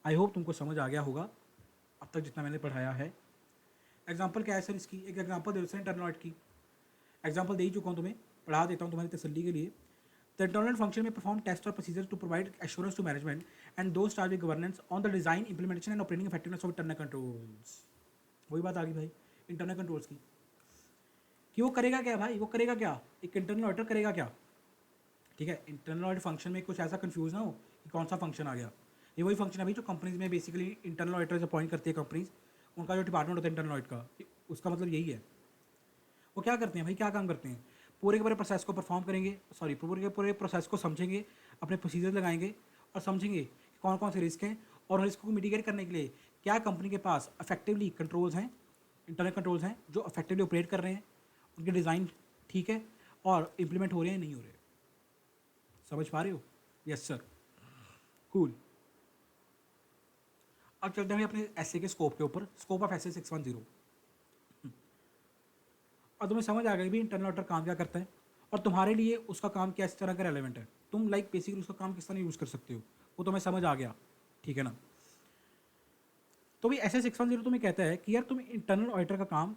आई होप तुमको समझ आ गया होगा अब तक जितना मैंने पढ़ाया है। एग्जाम्पल क्या है सर इसकी, एक एग्जाम्पल दे दो सर इंटरनल ऑडिट की। एग्जाम्पल दे ही चुका हूँ तुम्हें, पढ़ा देता हूँ तुम्हारी तसल्ली के लिए। The internal function may perform tests or procedures to provide assurance to management and those charged with governance on the design, implementation and operating effectiveness of internal controls। वही बात आ गई भाई इंटरनल कंट्रोल्स की, कि वो करेगा क्या भाई, वो करेगा क्या, एक इंटरनल ऑडिटर करेगा क्या, ठीक है। इंटरनल ऑडिट फंक्शन में कुछ ऐसा कंफ्यूज ना हो कि कौन सा फंक्शन आ गया, ये वही फंक्शन है भाई जो कंपनीज में बेसिकली इंटरनल ऑडिटर्स अपॉइंट करती है कंपनीज, उनका जो डिपार्टमेंट होता है इंटरनल ऑडिट का, उसका मतलब यही है। वो क्या करते हैं भाई, क्या काम करते हैं, पूरे के पूरे प्रोसेस को परफॉर्म करेंगे, सॉरी पूरे के पूरे प्रोसेस को समझेंगे, अपने प्रोसीजर लगाएंगे और समझेंगे कि कौन कौन से रिस्क हैं, और रिस्क को मिटिगेट करने के लिए क्या कंपनी के पास इफेक्टिवली कंट्रोल्स हैं, इंटरनल कंट्रोल्स हैं जो इफेक्टिवली ऑपरेट कर रहे हैं, उनके डिज़ाइन ठीक है और इम्प्लीमेंट हो रहे हैं नहीं हो रहे। समझ पा रहे हो, यस सर, कूल। अब चलते हैं अपने एसए के स्कोप के ऊपर, स्कोप ऑफ एसए 610। और तुम्हें समझ आ गया भी इंटरनल ऑडिटर काम क्या करता है, और तुम्हारे लिए उसका काम क्या इस तरह का रेलेवेंट है, तुम लाइक बेसिकली उसका काम किस तरह यूज़ कर सकते हो, वो तुम्हें समझ आ गया, ठीक है ना। तो भी ऐसे 610 तुम्हें कहता है कि यार तुम इंटरनल ऑडिटर का काम,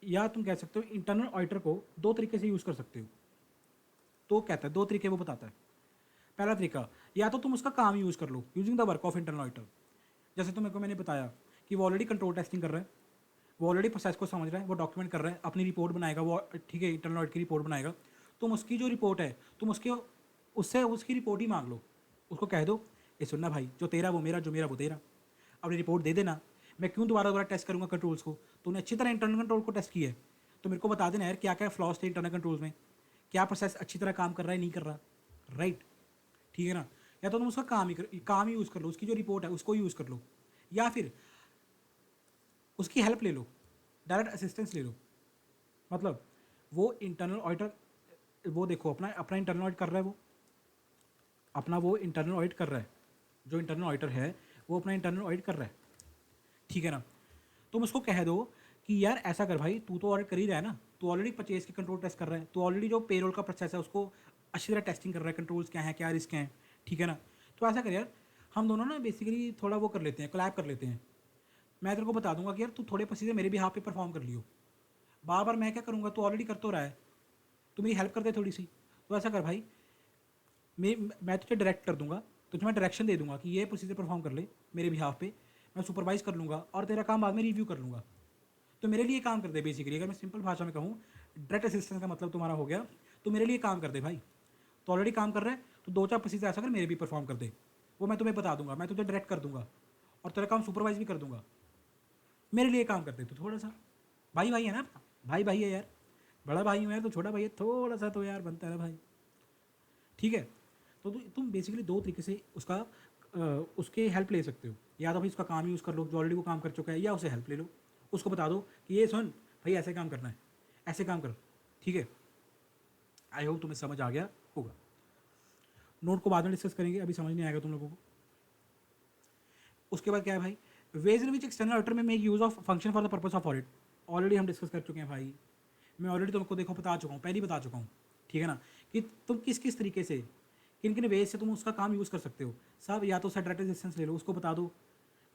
या तुम कह सकते हो इंटरनल ऑडिटर को दो तरीके से यूज़ कर सकते हो। तो कहता है दो तरीके वो बताता है। पहला तरीका, या तो तुम उसका काम यूज़ कर लो using the work of internal auditor, जैसे तुम्हें को मैंने बताया कि वो ऑलरेडी कंट्रोल टेस्टिंग कर रहा है, वो ऑलरेडी प्रोसेस को समझ रहा है, वो डॉक्यूमेंट कर रहा है, अपनी रिपोर्ट बनाएगा वो, ठीक है, इंटरनल ऑडिट की रिपोर्ट बनाएगा। तुम उसकी जो रिपोर्ट है, तुम उससे उसकी रिपोर्ट ही मांग लो, उसको कह दो ये सुनना भाई, जो तेरा वो मेरा, जो मेरा वो तेरा, अपनी रिपोर्ट दे देना, मैं क्यों दोबारा दोबारा टेस्ट करूँगा कंट्रोल्स को, तूने अच्छी तरह इंटरनल कंट्रोल को टेस्ट किया है, तो मेरे को बता देना यार क्या क्या फ्लॉज थे इंटरनल कंट्रोल्स में, क्या प्रोसेस अच्छी तरह काम कर रहा है नहीं कर रहा, राइट? ठीक है ना? या तो तुम उसका काम ही यूज़ कर लो, उसकी जो रिपोर्ट है उसको यूज़ कर लो, या फिर उसकी हेल्प ले लो, डायरेक्ट असिस्टेंस ले लो। मतलब वो इंटरनल ऑडिटर, वो देखो अपना अपना इंटरनल ऑडिट कर रहा है, वो इंटरनल ऑडिट कर रहा है, जो इंटरनल ऑडिटर है वो अपना इंटरनल ऑडिट कर रहा है, ठीक है ना? तुम उसको कह दो कि यार ऐसा कर भाई, तू तो ऑडिट कर ही रहा है ना, तू ऑलरेडी परचेज के कंट्रोल टेस्ट कर रहा है, तू ऑलरेडी जो पेरोल का प्रोसेस है उसको अच्छी तरह टेस्टिंग कर रहा है, कंट्रोल्स क्या है, क्या रिस्क हैं, ठीक है ना? तो ऐसा कर यार, हम दोनों ना बेसिकली थोड़ा वो कर लेते हैं, कोलैब कर लेते हैं। मैं तेरे को बता दूंगा कि यार तू थोड़े प्रोसीजर मेरे भी हाथ पे परफॉर्म कर लियो, बार बार मैं क्या करूँगा, तू ऑलरेडी कर तो रहा है, तू मेरी हेल्प कर दे थोड़ी सी। तो ऐसा कर भाई, मैं तुझे डायरेक्ट कर दूंगा, तुझे मैं डायरेक्शन दे दूंगा कि ये प्रोसीजर परफॉर्म कर ले मेरे बिहाफ पे, मैं सुपरवाइज कर लूँगा और तेरा काम बाद में रिव्यू कर लूँगा। तो मेरे लिए काम कर दे बेसिकली, अगर मैं सिंपल भाषा में कहूँ, डायरेक्ट असिस्टेंस का मतलब तुम्हारा हो गया, तो मेरे लिए काम कर दे भाई। तो ऑलरेडी काम कर रहा है तो 2-4 प्रोसीजर ऐसा कर मेरे भी परफॉर्म कर दे, वो मैं तुम्हें बता दूंगा, मैं तुझे डायरेक्ट कर दूंगा और तेरा काम सुपरवाइज भी कर दूंगा। मेरे लिए काम कर दे तो थोड़ा सा, भाई भाई है ना, भाई भाई है यार, बड़ा भाई हूँ यार तो छोटा भाई है, थोड़ा सा तो यार बनता है ना भाई, ठीक है? तो तुम बेसिकली दो तरीके से उसके हेल्प ले सकते हो, या तो भाई उसका काम यूज़ कर लो जो ऑलरेडी वो काम कर चुका है, या उसे हेल्प ले लो, उसको बता दो कि ये सुन भाई ऐसे काम करना है, ऐसे काम कर, ठीक है? आई होप तुम्हें समझ आ गया होगा। नोट को बाद में डिस्कस करेंगे, अभी समझ नहीं आएगा तुम लोगों को। उसके बाद क्या है भाई, ways in which external auditor may make use of function for the purpose of audit, already हम डिस्कस कर चुके हैं भाई, मैं ऑलरेडी तुमको देखो बता चुका हूँ, पहले ही बता चुका हूँ, ठीक है ना? कि तुम किस किस तरीके से, किन किन वेज से तुम उसका काम यूज़ कर सकते हो सब। या तो उसका डायरेक्ट असिस्टेंस ले लो, उसको बता दो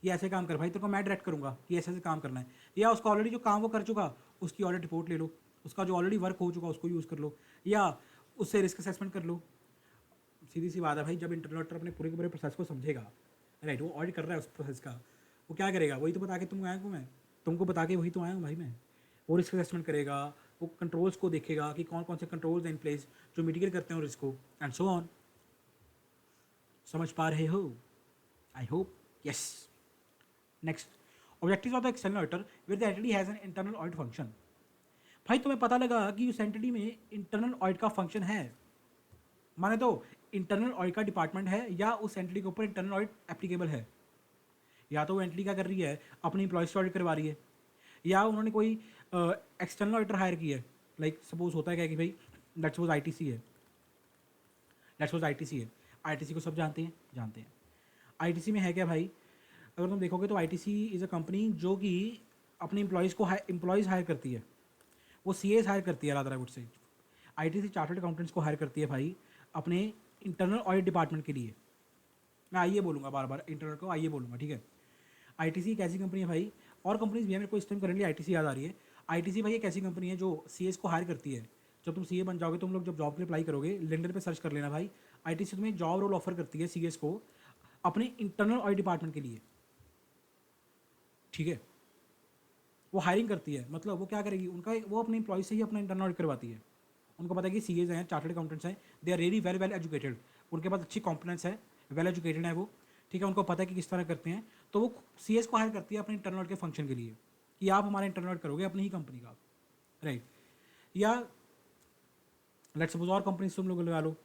कि ऐसे काम कर भाई, तेरे को मैं डायरेक्ट करूँगा कि ऐसे ऐसे काम करना है, या उसका ऑलरेडी जो काम वो कर चुका उसकी ऑडिट रिपोर्ट ले लो, उसका जो ऑलरेडी वर्क हो चुका उसको यूज़ कर लो, या उससे रिस्क असेसमेंट कर लो। सीधी सी बात है भाई, जब इंटरनल ऑडिटर अपने पूरे के पूरे प्रोसेस को समझेगा, राइट, वो ऑडिट कर रहा है उस प्रोसेस का, वो क्या करेगा, वही तो बता के तुम आया हूँ मैं, तुमको बता के वही तो आया हूँ भाई मैं। वो रिस्क असेसमेंट करेगा, वो कंट्रोल्स को देखेगा कि कौन कौन से कंट्रोल्स हैं इन प्लेस जो मिटिगेट करते हैं रिस्क को, एंड सो ऑन। समझ पा रहे हो? I hope yes. Next, objectives of the external auditor with the entity has an internal audit function. भाई तुम्हें पता लगा कि उस एंटिटी में इंटरनल ऑडिट का फंक्शन है, माने तो इंटरनल ऑडिट का डिपार्टमेंट है, या उस एंटिटी के ऊपर इंटरनल ऑडिट एप्लीकेबल है। या तो वो एंटिटी क्या कर रही है, अपनी इंप्लॉयज से ऑडिट करवा रही है, या उन्होंने कोई एक्सटर्नल ऑडिटर हायर की है, लाइक सपोज होता है क्या कि भाई लेट्स सपोज आईटीसी है, आईटीसी को सब जानते हैं। आईटीसी में है क्या भाई, अगर तुम देखोगे तो आईटीसी इज़ अ कंपनी जो कि अपने एम्प्लॉयज़ हायर करती है, वो सीएस हायर करती है, rather I would say ITC chartered accountants को हायर करती है भाई अपने इंटरनल ऑडिट डिपार्टमेंट के लिए। मैं आइए बोलूँगा, बार बार इंटरनल को आइए बोलूँगा, ठीक है? आईटीसी एक ऐसी कंपनी है भाई, और कंपनीज भी है, मेरे को इस टाइम करेंटली आईटीसी याद आ रही है। आईटीसी भाई एक ऐसी कंपनी है जो सीएस को हायर करती है। जब तुम सीए बन जाओगे, तुम लोग जब जॉब के लिए अप्लाई करोगे, लिंक्डइन पे सर्च कर लेना भाई, आईटीसी तुम्हें जॉब रोल ऑफर करती है सीएस को अपने इंटरनल ऑडिट डिपार्टमेंट के लिए, ठीक है? वो हायरिंग करती है, मतलब वो क्या करेगी, उनका वो अपने एम्प्लॉय से ही अपना इंटरनल ऑडिट करवाती है। उनको पता है कि सीएज हैं, चार्टर्ड अकाउंटेंट्स हैं, they are really well educated, उनके पास अच्छी कॉम्पिटेंस है, वेल एजुकेटेड है वो, ठीक है? उनको पता है कि किस तरह करते हैं, तो वो सीएस को हायर करती है अपने इंटरनल ऑडिट के फंक्शन के लिए कि आप हमारा इंटरनल ऑडिट करोगे अपनी ही कंपनी का, राइट? या लेट्स सपोज और कंपनी तुम लोग लगा लो,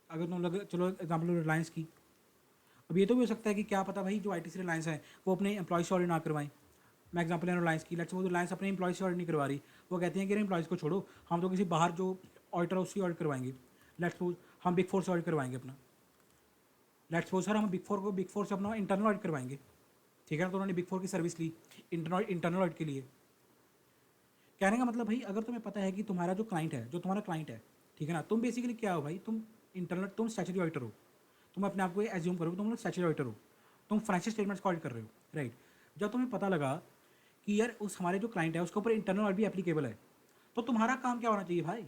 अगर तुम लोग चलो एग्जाम्पल रिलायंस की, अब ये तो भी हो सकता है कि क्या पता भाई जो आईटीसी रिलायंस है वो अपने एम्प्लॉय से ऑडिट ना करवाएं। मैं एग्जाम्पल ले रहा हूँ रिलायंस की, लेट्स सपोज रिलायंस अपने एम्प्लॉय से ऑडिट नहीं करवा रही, वो कहते हैं कि एम्प्लॉयज़ को छोड़ो, हम तो किसी बाहर जो ऑडिटर है उसकी ऑडिट करवाएंगे, लेट्स सपोज हम बिग फोर से ऑडिट करवाएंगे अपना, लेट्स सपोज सर हम बिग फोर से अपना इंटरनल ऑडिट करवाएंगे, ठीक है ना? तो उन्होंने बिग फोर की सर्विस ली इंटरनल ऑडिट के लिए। कहने का मतलब भाई, अगर तुम्हें पता है कि तुम्हारा जो क्लाइंट है, जो तुम्हारा क्लाइंट है, ठीक है ना, तुम बेसिकली क्या हो भाई, तुम स्टैट्यूटरी ऑडिटर हो, तुम अपने आप को एज्यूम करो तुम लोग स्टैट्यूटरी ऑडिटर हो, तुम फाइनेंशियल स्टेटमेंट्स को ऑडिट कर रहे हो, राइट? जब तुम्हें पता लगा कि यार उस हमारे जो क्लाइंट है उसके ऊपर इंटरनल ऑडिट भी एप्लीकेबल है, तो तुम्हारा काम क्या होना चाहिए भाई?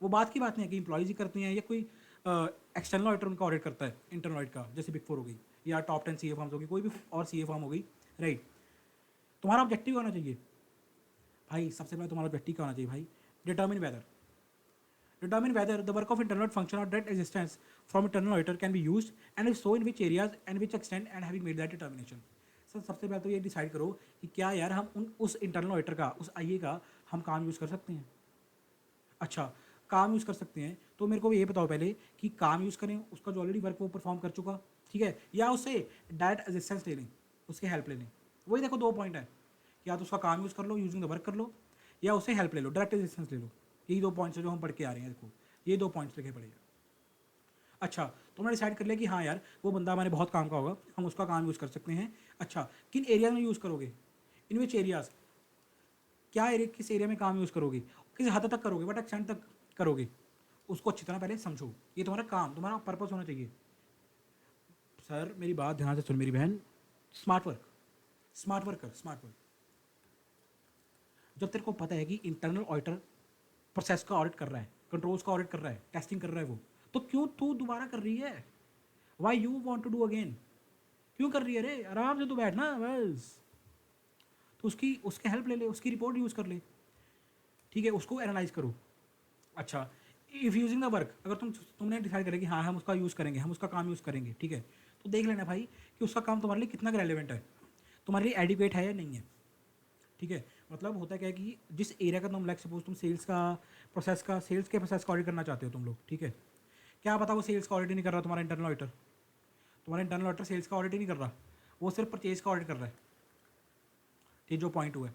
वो बात की बात नहीं है कि इंप्लॉयज़ ही करते हैं या कोई एक्सटर्नल ऑडिटर उनका ऑडिट करता है इंटरनल ऑडिट का, जैसे बिग फोर हो गई या टॉप 10 सीए फर्म्स होगी, कोई भी और सीए फर्म हो गई, राइट? तुम्हारा ऑब्जेक्टिव होना चाहिए भाई, सबसे पहले तुम्हारा ऑब्जेक्टिव क्या होना चाहिए भाई, determine whether the work of internal function और direct existence from internal auditor can be used and if so in which areas and which extend and having made that determination. Sir सबसे पहले तो ये decide करो कि क्या यार हम उस इंटरनल ऑडिटर का, उस आईए का हम काम यूज़ कर सकते हैं। अच्छा, काम यूज़ कर सकते हैं तो मेरे को ये बताओ पहले कि काम यूज़ करें उसका जो ऑलरेडी वर्क वो परफॉर्म कर चुका, ठीक है, या उससे डायरेक्ट असिस्टेंस ले लें, उसके हेल्प ले लें। वही देखो 2 पॉइंट है, या तो उसका काम यूज़ कर लो, यूजिंग द वर्क कर लो, या उससे हेल्प ले लो, डायरेक्ट असिस्टेंस ले लो। यही 2 पॉइंट्स है जो हम पढ़ के आ रहे हैं। देखो ये 2 पॉइंट्स लिखे पड़े हैं। अच्छा, तो हमने डिसाइड कर लिया कि हाँ यार वो बंदा हमारे बहुत काम का होगा, हम उसका काम यूज़ कर सकते हैं। अच्छा, किन एरिया में यूज़ करोगे, इन विच एरियाज, क्या एरिया, किस एरिया में काम यूज़ करोगे, किस हद तक करोगे, वट एक्सटेंट तक करोगे, उसको अच्छी तरह पहले समझो। ये तुम्हारा काम, तुम्हारा पर्पस होना चाहिए। सर मेरी बात ध्यान से सुन मेरी बहन, स्मार्ट वर्क, स्मार्ट वर्क कर, स्मार्ट वर्क। जब तेरे को पता है कि इंटरनल ऑडिटर प्रोसेस का ऑडिट कर रहा है, कंट्रोल्स का ऑडिट कर रहा है, टेस्टिंग कर रहा है वो, तो क्यों तू दोबारा कर रही है? Why you want to do again? क्यों कर रही है रे? आराम से तू बैठना बस। तो उसकी उसके हेल्प ले ले, उसकी रिपोर्ट यूज़ कर ले, ठीक है, उसको एनालाइज करो। अच्छा, इफ़ यूजिंग द वर्क, अगर तुमने डिसाइड करें कि हाँ हम उसका यूज़ करेंगे, हम उसका काम यूज़ करेंगे, ठीक है, तो देख लेना भाई कि उसका काम तुम्हारे लिए कितना रेलिवेंट है, तुम्हारे लिए एडिक्वेट है या नहीं है, ठीक है। मतलब होता क्या है कि जिस एरिया का तुम लाइक सपोज तुम सेल्स का प्रोसेस का, सेल्स के प्रोसेस का ऑडिट करना चाहते हो तुम लोग, ठीक है, क्या पता वो सेल्स का ऑडिट ही नहीं कर रहा, तुम्हारा इंटरनल ऑडिटर, तुम्हारा इंटरनल ऑडिटर सेल्स का ऑडिट ही नहीं कर रहा, वो सिर्फ परचेज का ऑडिट कर रहा है, ठीक, जो पॉइंट हुआ है,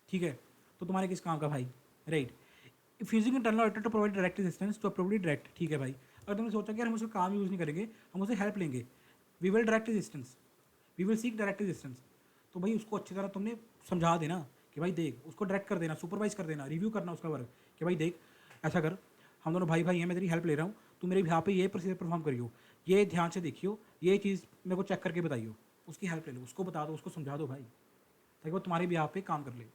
ठीक है। तो तुम्हारे किस काम का भाई, right. If using internal auditor to provide direct assistance to अप्रूवली डायरेक्ट, ठीक है भाई। अगर तुमने सोचा कि यार हम उसका काम यूज़ नहीं करेंगे, हम उसे हेल्प लेंगे, we will direct assistance, we will seek direct assistance, तो भाई उसको अच्छी तरह तुमने समझा देना कि भाई देख, उसको डायरेक्ट कर देना, सुपरवाइज कर देना, रिव्यू करना उसका वर्क कि भाई देख ऐसा कर, हम दोनों भाई भाई हैं, मैं तेरी हेल्प ले रहा हूँ, तू मेरे यहाँ पे ये प्रोसीजर परफॉर्म करियो, ये ध्यान से देखियो, ये चीज़ मेरे को चेक करके बताइयो, उसकी हेल्प ले लो, उसको बता दो, उसको समझा दो भाई, ताकि वो तुम्हारे भी यहाँ पे काम कर ले।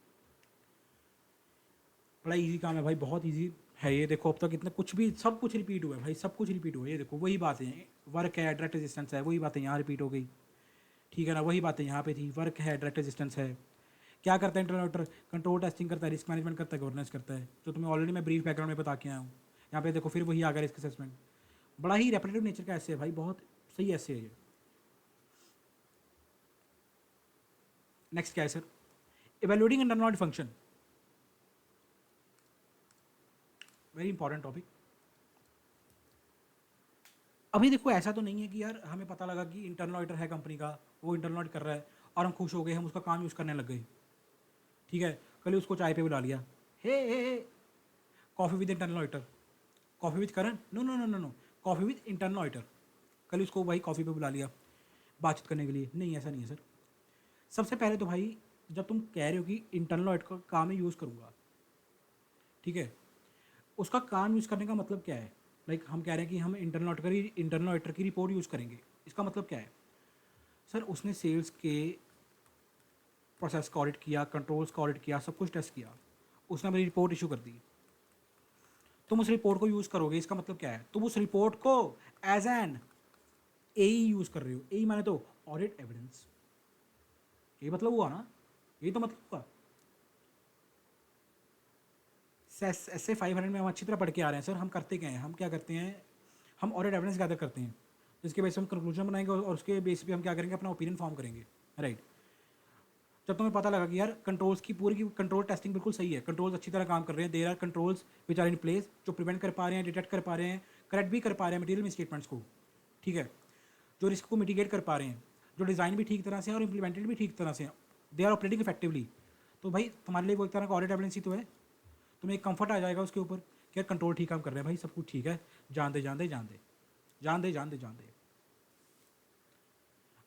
बड़ा इजी काम है भाई, बहुत इजी है ये। देखो अब तक इतना कुछ भी, सब कुछ रिपीट हुआ है भाई, सब कुछ रिपीट हुआ है। ये देखो वही बातें हैं, वर्क है, डायरेक्ट रेजिस्टेंस है, वही बातें यहाँ रिपीट हो गई, ठीक है ना, वही बातें यहाँ पे थी, वर्क है, डायरेक्ट रेजिस्टेंस है। क्या करता है इंटरनल ऑडिटर? कंट्रोल टेस्टिंग करता है, रिस्क मैनेजमेंट करता है, गवर्नेंस करता है, जो तुम्हें ऑलरेडी मैं ब्रीफ बैकग्राउंड में बता के आया हूँ। यहाँ पे देखो फिर वही आ गया रिस्क असेसमेंट, बड़ा ही रेपिटेटिव नेचर का ऐसे है भाई, बहुत सही ऐसे है ये। नेक्स्ट क्या है sir? Evaluating internal audit function, very important topic. अभी देखो ऐसा तो नहीं है कि यार हमें पता लगा कि इंटरनल ऑडिटर है कंपनी का, वो इंटरनल ऑडिट कर रहा है और हम खुश हो गए, हम उसका काम यूज़ करने लग गए, ठीक है, कल ही उसको चाय पे बुला लिया, hey coffee with internal auditor, coffee with Karan, no no no no no, coffee with internal auditor, कल उसको भाई कॉफ़ी पे बुला लिया बातचीत करने के लिए। नहीं, ऐसा नहीं है सर। सबसे पहले तो भाई जब तुम कह रहे हो कि इंटरनल ऑडिट का काम मैं यूज़ करूँगा, ठीक है, उसका काम यूज़ करने का मतलब क्या है? लाइक हम कह रहे हैं कि हम इंटरनल ऑडिटर की रिपोर्ट यूज़ करेंगे, इसका मतलब क्या है? सर उसने सेल्स के प्रोसेस का ऑडिट किया, कंट्रोल्स का ऑडिट किया, सब कुछ टेस्ट किया, उसने मेरी रिपोर्ट इशू कर दी, तुम उस रिपोर्ट को यूज़ करोगे, इसका मतलब क्या है? तुम उस रिपोर्ट को एज एन एई यूज़ कर रहे हो। एई माने तो ऑडिट एविडेंस, ये मतलब हुआ ना, यही तो मतलब हुआ। एस ए 500 में हम अच्छी तरह पढ़ के आ रहे हैं सर, हम करते क्या हैं, हम क्या करते हैं, हम ऑडिट एविडेंस गैदर करते हैं, जिसके बेस पे हम कंक्लूजन बनाएंगे और उसके बेस पे हम क्या करेंगे, अपना ओपिनियन फॉर्म करेंगे, राइट। जब तुम्हें पता लगा कि यार कंट्रोल्स की पूरी की कंट्रोल टेस्टिंग बिल्कुल सही है, कंट्रोल्स अच्छी तरह काम कर रहे हैं, there are controls which are in place, जो प्रिवेंट कर पा रहे हैं, डिटेक्ट कर पा रहे हैं, करेक्ट भी कर पा रहे हैं मटीरियल मिसस्टेटमेंट्स को, ठीक है, जो रिस्क को मिटिगेट कर पा रहे हैं, जो डिज़ाइन भी ठीक तरह से है और इम्प्लीमेंटेड भी ठीक तरह से है, दे आर ऑपरेटिंग इफेक्टिवली, तो भाई तुम्हारे लिए वो एक तरह का ऑडिट एविडेंस ही तो है। तुम्हें एक कंफर्ट आ जाएगा उसके ऊपर कि यार कंट्रोल ठीक काम कर रहे हैं भाई, सब कुछ ठीक है, जान दे जान दे जान दे जान दे जान दे जान दे।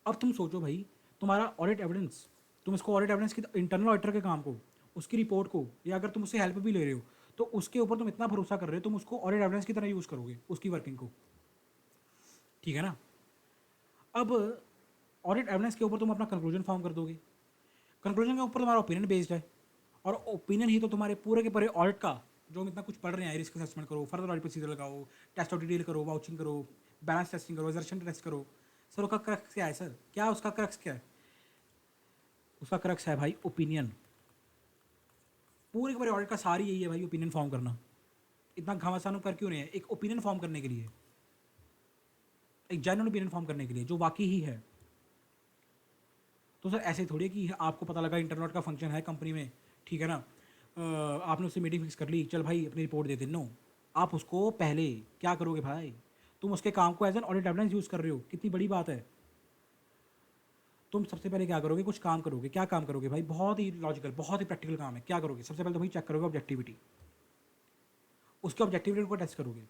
अब तुम सोचो भाई, तुम्हारा ऑडिट एविडेंस, तुम इसको ऑडिट एविडेंस की इंटरनल ऑडिटर के काम को, उसकी रिपोर्ट को, या अगर तुम उससे हेल्प भी ले रहे हो तो उसके ऊपर तुम इतना भरोसा कर रहे हो, तुम उसको ऑडिट एविडेंस की तरह यूज़ करोगे उसकी वर्किंग को, ठीक है ना। अब ऑडिट एविडेंस के ऊपर तुम अपना कंक्लूजन फॉर्म कर दोगे, कंक्लूजन के ऊपर तुम्हारा ओपिनियन बेस्ड है, और ओपिनियन ही तो तुम्हारे पूरे के पूरे ऑडिट का, जो हम इतना कुछ पढ़ रहे हैं, रिस्क असेसमेंट करो, फर्दर ऑडिट प्रोसीजर लगाओ, टेस्ट ऑफ डिटेल करो, वाउचिंग करो, बैलेंस टेस्टिंग करो, एजर्शन टेस्ट करो, सर उसका क्रक्स क्या है? सर क्या उसका क्रक्स क्या है? उसका क्रक्स है भाई ओपिनियन। पूरे के पूरे ऑडिट का सारी यही है भाई, ओपिनियन फॉर्म करना। इतना घमासान कर क्यों रहे हैं? एक ओपिनियन फॉर्म करने के लिए, एक जेन्युइन ओपिनियन फॉर्म करने के लिए जो वाकई ही है। तो सर ऐसे थोड़ी है कि आपको पता लगा इंटरनल का फंक्शन है कंपनी में, ठीक है ना, आपने उससे मीटिंग फिक्स कर ली, चल भाई अपनी रिपोर्ट दे दे। नो, आप उसको पहले क्या करोगे भाई, तुम उसके काम को as an audit evidence use कर रहे हो, कितनी बड़ी बात है। तुम सबसे पहले क्या करोगे, कुछ काम करोगे, क्या काम करोगे भाई, बहुत ही लॉजिकल, बहुत ही प्रैक्टिकल काम है। क्या करोगे, सबसे पहले तो भाई चेक करोगे ऑब्जेक्टिविटी, उसके ऑब्जेक्टिविटी को टेस्ट करोगे।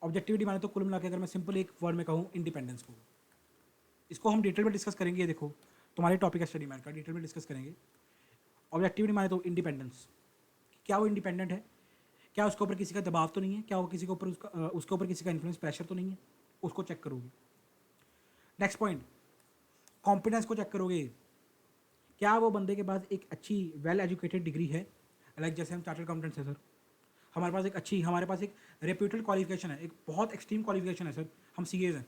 ऑब्जेक्टिविटी माने तो कुल मिला के अगर मैं सिंपल एक वर्ड में कहूँ, इंडिपेंडेंस को। इसको हम डिटेल में डिस्कस करेंगे, ये देखो तुम्हारे टॉपिक है स्टडी मैन का, डिटेल में डिस्कस करेंगे। ऑब्जेक्टिविटी माने तो इंडिपेंडेंस, क्या वो इंडिपेंडेंट है, क्या उसके ऊपर किसी का दबाव तो नहीं है, क्या वो किसी के ऊपर उसके ऊपर किसी का इन्फ्लुएंस प्रेशर तो नहीं है, उसको चेक करोगे। नेक्स्ट पॉइंट, कॉम्पिटेंस को चेक करोगे, क्या वो बंदे के पास एक अच्छी वेल एजुकेटेड डिग्री है। लाइक जैसे हम चार्टर्ड अकाउंटेंट्स है सर, हमारे पास एक रेप्यूटेड क्वालिफिकेशन है, एक बहुत एक्सट्रीम क्वालिफिकेशन है सर, हम सीएज हैं,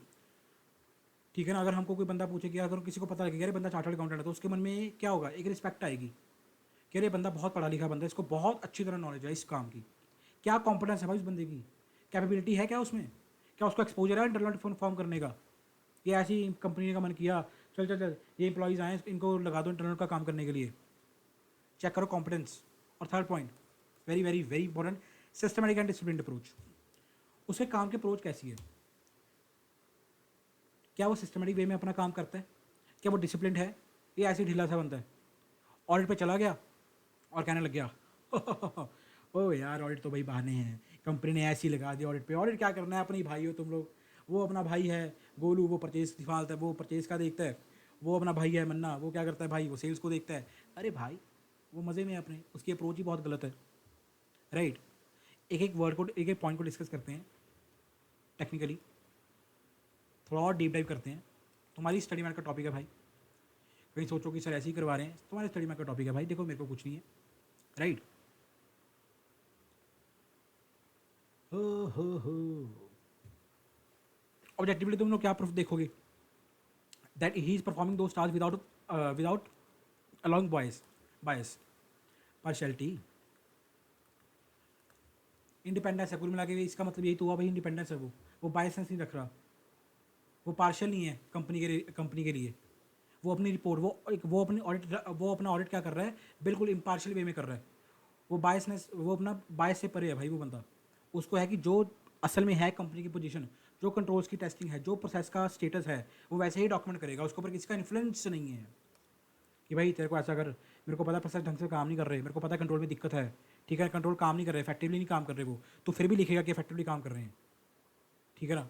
ठीक है ना। अगर हमको कोई बंदा पूछे कि अगर किसी को पता लगे अरे बंदा चार्टर्ड अकाउंटेंट है, तो उसके मन में क्या होगा, एक रिस्पेक्ट आएगी कि अरे बंदा बहुत पढ़ा लिखा बंदा है, इसको बहुत अच्छी तरह नॉलेज है इस काम की। क्या कॉम्पिटेंस है भाई उस बंदे की, कैपेबिलिटी है क्या उसमें, क्या उसको एक्सपोजर है इंटरनल फॉर्म करने का, ये ऐसी कंपनी का मन किया चल चल चल ये इंप्लॉइज़ आए इनको लगा दो इंटरनल का काम करने के लिए। चेक करो कॉम्पिटेंस। और third point, very very very important, systematic and discipline approach. उसके काम की अप्रोच कैसी है, क्या वो सिस्टमेटिक वे में अपना काम करता है, क्या वो डिसिप्लिन है, ये ऐसे ढीला सा बनता है। ऑडिट पे चला गया और कहने लग गया ओ यार ऑडिट तो भाई बहाने हैं, कंपनी ने ऐसी लगा दी ऑडिट पे, ऑडिट क्या करना है, अपनी भाई हो तुम लोग। वो अपना भाई है गोलू, वो परचेज संभालता है, वो परचेज का देखता है। वो अपना भाई है मन्ना, वो क्या करता है भाई, वो सेल्स को देखता है। अरे भाई वो मज़े में है अपने, उसकी अप्रोच ही बहुत गलत है, राइट। एक एक वर्ड को, एक एक पॉइंट को डिस्कस करते हैं टेक्निकली, थोड़ा और डीप डाइव करते हैं। तुम्हारी स्टडी मैट का टॉपिक है भाई, कहीं सोचो कि सर ऐसे ही करवा रहे हैं, तुम्हारे स्टडी मैट का टॉपिक है भाई, देखो मेरे को कुछ नहीं है, राइट। हो ऑब्जेक्टिवली तुम लोग क्या प्रूफ देखोगे, दैट ही इज परफॉर्मिंग दो टास्क विदाउट अलाउंग बायस पार्शियलिटी। इंडिपेंडेंस है, कुल मिला के इसका मतलब यही तो हुआ भाई, इंडिपेंडेंस है, वो बायसनेस नहीं रख रहा, वो पार्शियल नहीं है कंपनी के लिए। वो अपनी रिपोर्ट, वो अपना ऑडिट क्या कर रहा है, बिल्कुल इम्पार्शियल वे में कर रहा है। वो बायसनेस, वो अपना बायस से परे है भाई वो बंदा। उसको है कि जो असल में है कंपनी की पोजीशन, जो कंट्रोल्स की टेस्टिंग है, जो प्रोसेस का स्टेटस है, वो वैसे ही डॉक्यूमेंट करेगा, उसके ऊपर किसी का इन्फ्लुएंस नहीं है कि भाई तेरे को ऐसा कर, मेरे को पता है प्रोसेस ढंग से काम नहीं कर रहे, मेरे को पता है कंट्रोल में दिक्कत है, ठीक है, कंट्रोल काम नहीं कर रहे, इफेक्टिवली नहीं काम कर रहे वो, तो फिर भी लिखेगा कि इफेक्टिवली काम कर रहे हैं, ठीक है ना।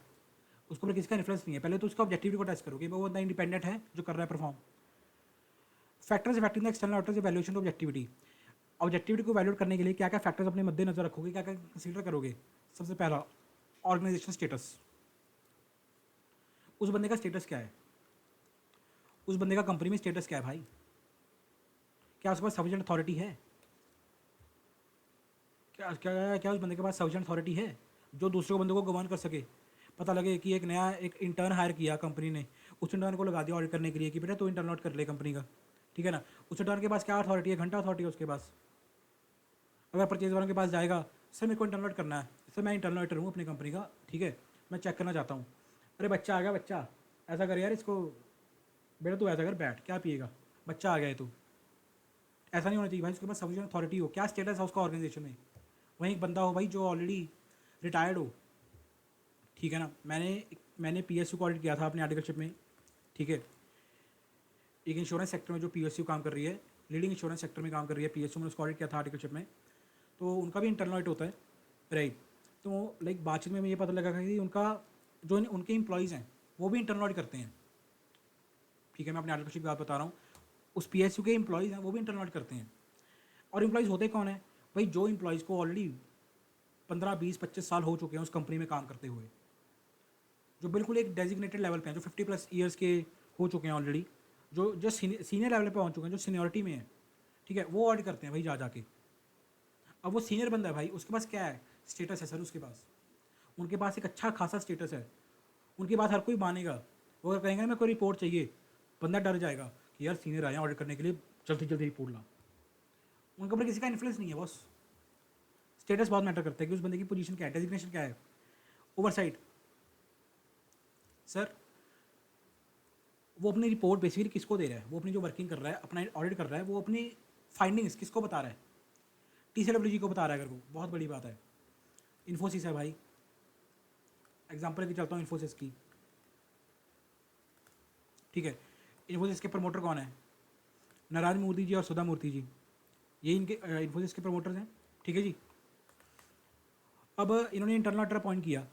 उसको ऊपर किसी का इन्फ्लुएंस नहीं है। पहले तो उसका ऑब्जेक्टिविटी को टेस्ट करोगे, वो बंदा इंडिपेंडेंट है जो कर रहा है perform. Factors affecting the external auditors evaluation objectivity. Objectivity को वैल्यूएट करने के लिए क्या क्या फैक्टर्स अपने मद्देनजर रखोगे, क्या क्या कंसीडर करोगे। सबसे पहला, ऑर्गेनाइजेशन स्टेटस, उस बंदे का स्टेटस क्या है, उस बंदे का कंपनी में स्टेटस क्या है भाई, क्या उसके पास सफिशिएंट अथॉरिटी है, क्या क्या क्या उस बंदे के पास सफिशिएंट अथॉरिटी है जो दूसरे बंदे को गवर्न कर सके। पता लगे कि एक नया एक इंटर्न हायर किया कंपनी ने, उस इंटर्न को लगा दिया ऑडिट करने के लिए कि बेटा तू इंटर्न ऑडिट कर ले कंपनी का, ठीक है ना। उस इंटर्न के पास क्या अथॉरिटी है, घंटा अथॉरिटी है उसके पास। अगर परचेज वालों के पास जाएगा, सर मेरे को इंटर्न ऑडिट करना है, सर मैं इंटर्न ऑडिटर हूँ अपनी कंपनी का, ठीक है, मैं चेक करना चाहता हूँ। अरे बच्चा आ गया, बच्चा ऐसा कर यार इसको, बेटा तू ऐसा कर, बैठ, क्या पिएगा, बच्चा आ गया है तू। ऐसा नहीं होना चाहिए भाई, उसके पास सफिशिएंट अथॉरिटी हो, क्या स्टेटस है उसका ऑर्गेनाइजेशन में। वहीं एक बंदा हो भाई जो ऑलरेडी रिटायर्ड हो, ठीक है ना। मैंने पीएसयू को ऑडिट किया था अपने आर्टिकलशिप में, ठीक है। एक इंश्योरेंस सेक्टर में जो पीएसयू काम कर रही है, लीडिंग इंश्योरेंस सेक्टर में काम कर रही है पीएसयू में, उसको ऑडिट किया था आर्टिकलशिप में। तो उनका भी इंटरनल ऑडिट होता है, राइट। तो लाइक बातचीत में ये पता लगा कि उनका जो उनके एम्प्लॉयज़ हैं वो भी इंटरनल ऑडिट करते हैं, ठीक है। मैं अपने आर्टिकलशिप की बात बता रहा हूँ, उस पीएसयू के एम्प्लॉयज़ हैं वो भी इंटरनल ऑडिट करते हैं। और एम्प्लॉयज़ होते कौन है भाई, जो एम्प्लॉयज़ को ऑलरेडी 15 20 25 साल हो चुके हैं उस कंपनी में काम करते हुए, जो बिल्कुल एक डेजिग्नेटेड लेवल पे हैं, जो 50+ ईयर्स के हो चुके हैं ऑलरेडी, जो सीनियर लेवल पे पहुंच चुके हैं, जो सीनियरिटी में है, ठीक है, वो ऑडिट करते हैं भाई जा जाके। अब वो सीनियर बंदा है भाई, उसके पास क्या है, स्टेटस है सर उसके पास, उनके पास एक अच्छा खासा स्टेटस है, उनकी बात हर कोई मानेगा। वो अगर कहेंगे ना मेरे को रिपोर्ट चाहिए, बंदा डर जाएगा कि यार सीनियर आए हैं ऑडिट करने के लिए, जल्दी जल्दी रिपोर्ट ला। उनके ऊपर किसी का इन्फ्लुएंस नहीं है बॉस। स्टेटस बहुत मैटर करता है कि उस बंदे की पोजीशन क्या है, डेजिग्नेशन क्या है। ओवरसाइट, सर वो अपनी रिपोर्ट बेसिकली किसको दे रहा है, वो अपनी जो वर्किंग कर रहा है, अपना ऑडिट कर रहा है, वो अपनी फाइंडिंग्स किसको बता रहा है, TCWG को बता रहा है अगर वो, बहुत बड़ी बात है। इन्फोसिस है भाई, एग्जाम्पल की चलता हूँ इन्फोसिस की, ठीक है। इन्फोसिस के प्रमोटर कौन है? नारायण मूर्ति जी और सुधा मूर्ति जी, ये इनके इन्फोसिस के प्रमोटर्स हैं, ठीक है जी। अब इन्होंने इंटरनल ऑडिटर अपॉइंट किया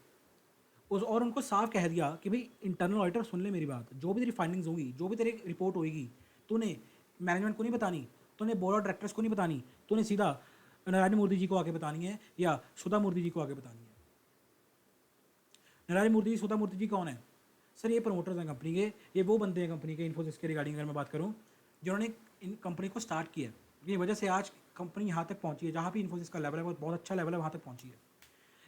और उनको साफ कह दिया कि भाई इंटरनल ऑडिटर सुन ले मेरी बात, जो भी तेरी फाइंडिंग्स होंगी, जो भी तेरी रिपोर्ट होगी, तूने मैनेजमेंट को नहीं बतानी, तूने बोर्ड ऑफ डायरेक्टर्स को नहीं बतानी, तूने सीधा नारायण मूर्ति जी को आगे बतानी है या सुधा मूर्ति जी को आगे बतानी है। नारायण मूर्ति जी, सुधा मूर्ति जी कौन है? सर ये प्रमोटर्स हैं कंपनी के, ये वो बंदे हैं कंपनी के इन्फोसिस के रिगार्डिंग अगर मैं बात करूँ, जिन्होंने इन कंपनी को स्टार्ट किया, ये वजह से आज कंपनी यहाँ तक पहुँची है, जहाँ भी इन्फोसिस का लेवल है वो बहुत अच्छा लेवल है, वहाँ तक पहुँची है।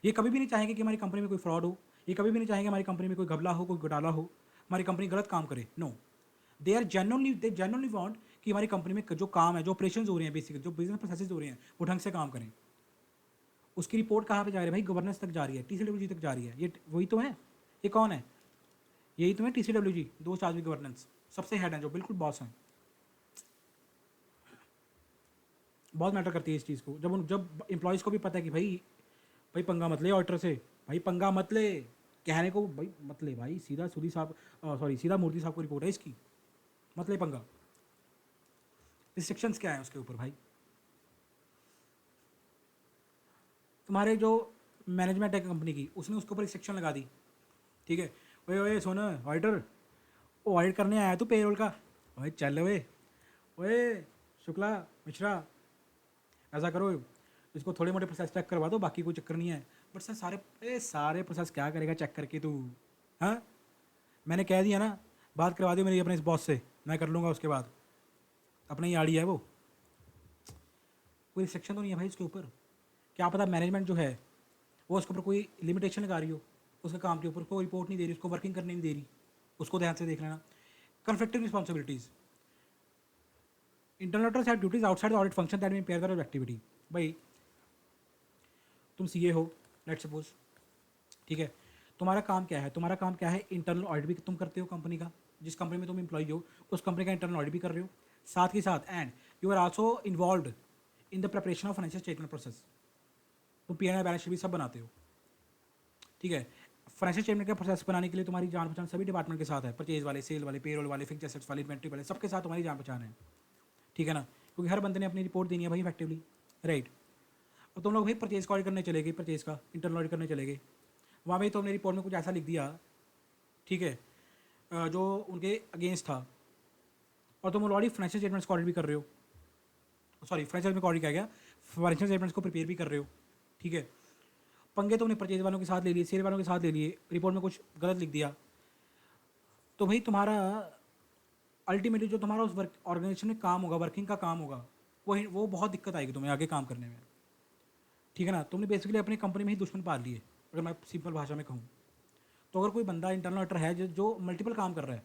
ये कभी भी नहीं चाहेंगे कि हमारी कंपनी में कोई फ्रॉड हो, ये कभी भी नहीं चाहेंगे हमारी कंपनी में कोई घबला हो, कोई घोटाला हो, हमारी कंपनी गलत काम करे। नो, दे जेन्युइनली वांट कि हमारी कंपनी में जो काम है, जो ऑपरेशन हो रहे हैं, बेसिकली जो बिजनेस प्रोसेसेस हो रहे हैं, वो ढंग से काम करें। उसकी रिपोर्ट कहाँ पे जा रही है भाई? गवर्नेंस तक जा रही है, TCWG तक जा रही है। ये वही तो है, ये कौन है? यही तो है TCWG, दो चार्ज भी गवर्नेंस, सबसे हेड हैं, जो बिल्कुल बॉस हैं। बहुत मैटर करती है इस चीज़ को, जब एम्प्लॉयज़ को भी पता है कि भाई पंगा मत ले ऑडिटर से, भाई पंगा मत ले, कहने को भाई मत ले भाई, सीधा सुधी साहब सीधा मूर्ति साहब को रिपोर्ट है इसकी, मत ले पंगा। रिस्ट्रिक्शंस क्या है उसके ऊपर भाई? तुम्हारे जो मैनेजमेंट है कंपनी की, उसने उसके ऊपर रिस्ट्रिक्शन लगा दी, ठीक है। ओए ओए सुन ऑडिटर, वो ऑडिट करने आया तू पेरोल का, ओए चल ओए शुक्ला मिश्रा, ऐसा करो इसको थोड़े मोटे प्रोसेस चेक करवा दो, बाकी कोई चक्कर नहीं है। बट सर सारे प्रोसेस क्या करेगा चेक करके तू? हाँ, मैंने कह दिया ना, बात करवा दी मेरी अपने इस बॉस से, मैं कर लूँगा उसके बाद, अपने ही आड़ी है वो, कोई रिस्ट्रिक्शन तो नहीं है भाई उसके ऊपर। क्या पता मैनेजमेंट जो है वो उसके ऊपर कोई लिमिटेशन लगा रही हो, उसके काम के ऊपर कोई रिपोर्ट नहीं दे रही, उसको वर्किंग करने नहीं दे रही, उसको ध्यान से देख लेना। Conflicting responsibilities, internal auditors have duties outside the audit function that mean pair there activity. भाई तुम CA हो लेट्स सपोज, ठीक है, तुम्हारा काम क्या है? तुम्हारा काम क्या है? इंटरनल ऑडिट भी तुम करते हो कंपनी का, जिस कंपनी में तुम एम्प्लॉय हो उस कंपनी का इंटरनल ऑडिट भी कर रहे हो, साथ ही साथ and you are also involve in the preparation of financial statement process. तुम P&L बैलेंस शीट भी सब बनाते हो, ठीक है। फाइनेंशियल स्टेटमेंट का प्रोसेस बनाने के लिए तुम्हारी जान पहचान सभी डिपार्टमेंट के साथ है, परचेज वाले, सेल वाले, पेरोल वाले, फिक्स्ड एसेट्स वाले, इन्वेंट्री वाले, सबके साथ तुम्हारी जान पहचान है, ठीक है ना, क्योंकि हर बंदे ने अपनी रिपोर्ट देनी है भाई इफेक्टिवली, राइट। और तुम लोग भाई परचेज का ऑडिट करने चले गए, परचेज का इंटरनल ऑडिट करने चले गए, वहाँ पे तुमने रिपोर्ट में कुछ ऐसा लिख दिया, ठीक है, जो उनके अगेंस्ट था, और तुम ऑलरेडी फाइनेंशियल स्टेटमेंट्स को ऑडिट भी कर रहे हो, सॉरी फाइनेंशियल में ऑडिट क्या गया, फाइनेंशियल स्टेटमेंट्स को प्रिपेयर भी कर रहे हो, ठीक है। पंगे तुमने परचेज वालों के साथ ले लिए, सेल वालों के साथ ले लिए, रिपोर्ट में कुछ गलत लिख दिया, तो भाई तुम्हारा अल्टीमेटली जो तुम्हारा उस वर्क ऑर्गेनाइजेशन में काम होगा, वर्किंग का काम होगा, वो बहुत दिक्कत आएगी तुम्हें आगे काम करने में, ठीक है ना। तुमने बेसिकली अपनी कंपनी में ही दुश्मन पाल लिए, अगर मैं सिंपल भाषा में कहूँ तो। अगर कोई बंदा इंटरनल ऑडिटर है जो मल्टीपल काम कर रहा है,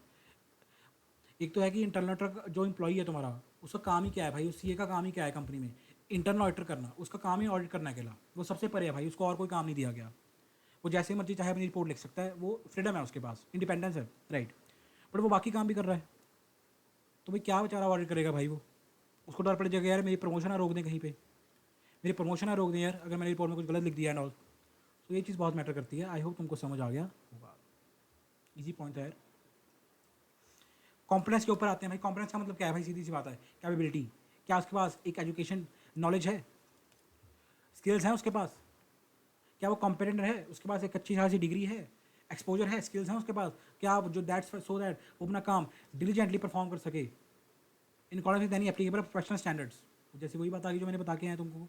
एक तो है कि इंटरनल ऑडिटर जो एम्प्लॉई है तुम्हारा, उसका काम ही क्या है भाई, उस CA का काम ही क्या है कंपनी में? इंटरनल ऑडिटर करना, उसका काम ही ऑडिट करना अकेला, वो सबसे परे है भाई, उसको और कोई काम नहीं दिया गया। वो जैसे मर्जी चाहे अपनी रिपोर्ट लिख सकता है, वो फ्रीडम है उसके पास, इंडिपेंडेंस है, राइट। बट वो बाकी काम भी कर रहा है, तो भाई क्या बेचारा ऑडिट करेगा भाई? वो उसको डर पड़ जाएगा यार मेरी प्रमोशन ना रोक दें कहीं पे, मेरी प्रमोशन ना रोक दें यार अगर मैंने रिपोर्ट में कुछ गलत लिख दिया एंड ऑल। तो ये चीज़ बहुत मैटर करती है। आई होप तुमको समझ आ गया होगा, इजी पॉइंट है यार। कॉम्पिटेंस के ऊपर आते हैं भाई। कॉम्पिटेंस का मतलब क्या है भाई? सीधी सी बात है, कैपेबिलिटी। क्या उसके पास एक एजुकेशन नॉलेज है, स्किल्स हैं उसके पास? क्या वो कॉम्पिटेंट है? उसके पास एक अच्छी खासी डिग्री है, एक्सपोजर है, स्किल्स हैं उसके पास? क्या जो दैट्स सो दैट वो अपना काम डिलीजेंटली परफॉर्म कर सके in according with any applicable professional standards. जैसे वही बात आ गई जो मैंने बता के आया तुमको।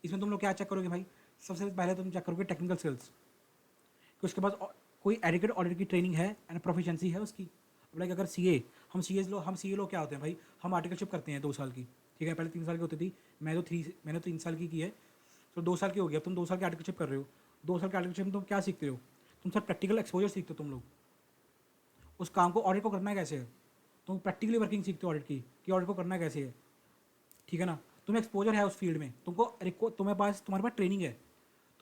इसमें तुम लोग क्या चेक करोगे भाई? सबसे पहले तुम चेक करोगे टेक्निकल स्किल्स, कि उसके पास कोई एडिकेट ऑडिट की ट्रेनिंग है एंड प्रोफिशिएंसी है उसकी। लाइक अगर CA, हम CA लोग क्या होते हैं भाई? हम आर्टिकलशिप करते हैं 2 साल की, ठीक है। पहले 3 साल की होती थी, मैंने 3 साल की है, तो 2 साल की हो गई। अब तुम 2 साल की आर्टिकलशिप कर रहे हो। 2 साल के आर्टिकलशिप में तुम क्या सीखते हो? तुम सर प्रैक्टिकल एक्सपोजर सीखते हो। तुम लोग उस काम को, ऑडिट को करना कैसे है, तुम प्रैक्टिकली वर्किंग सीखते हो ऑडिट की, कि ऑडिट को करना कैसे है, ठीक है ना। तुम्हें एक्सपोजर है उस फील्ड में, तुम्हारे पास ट्रेनिंग है।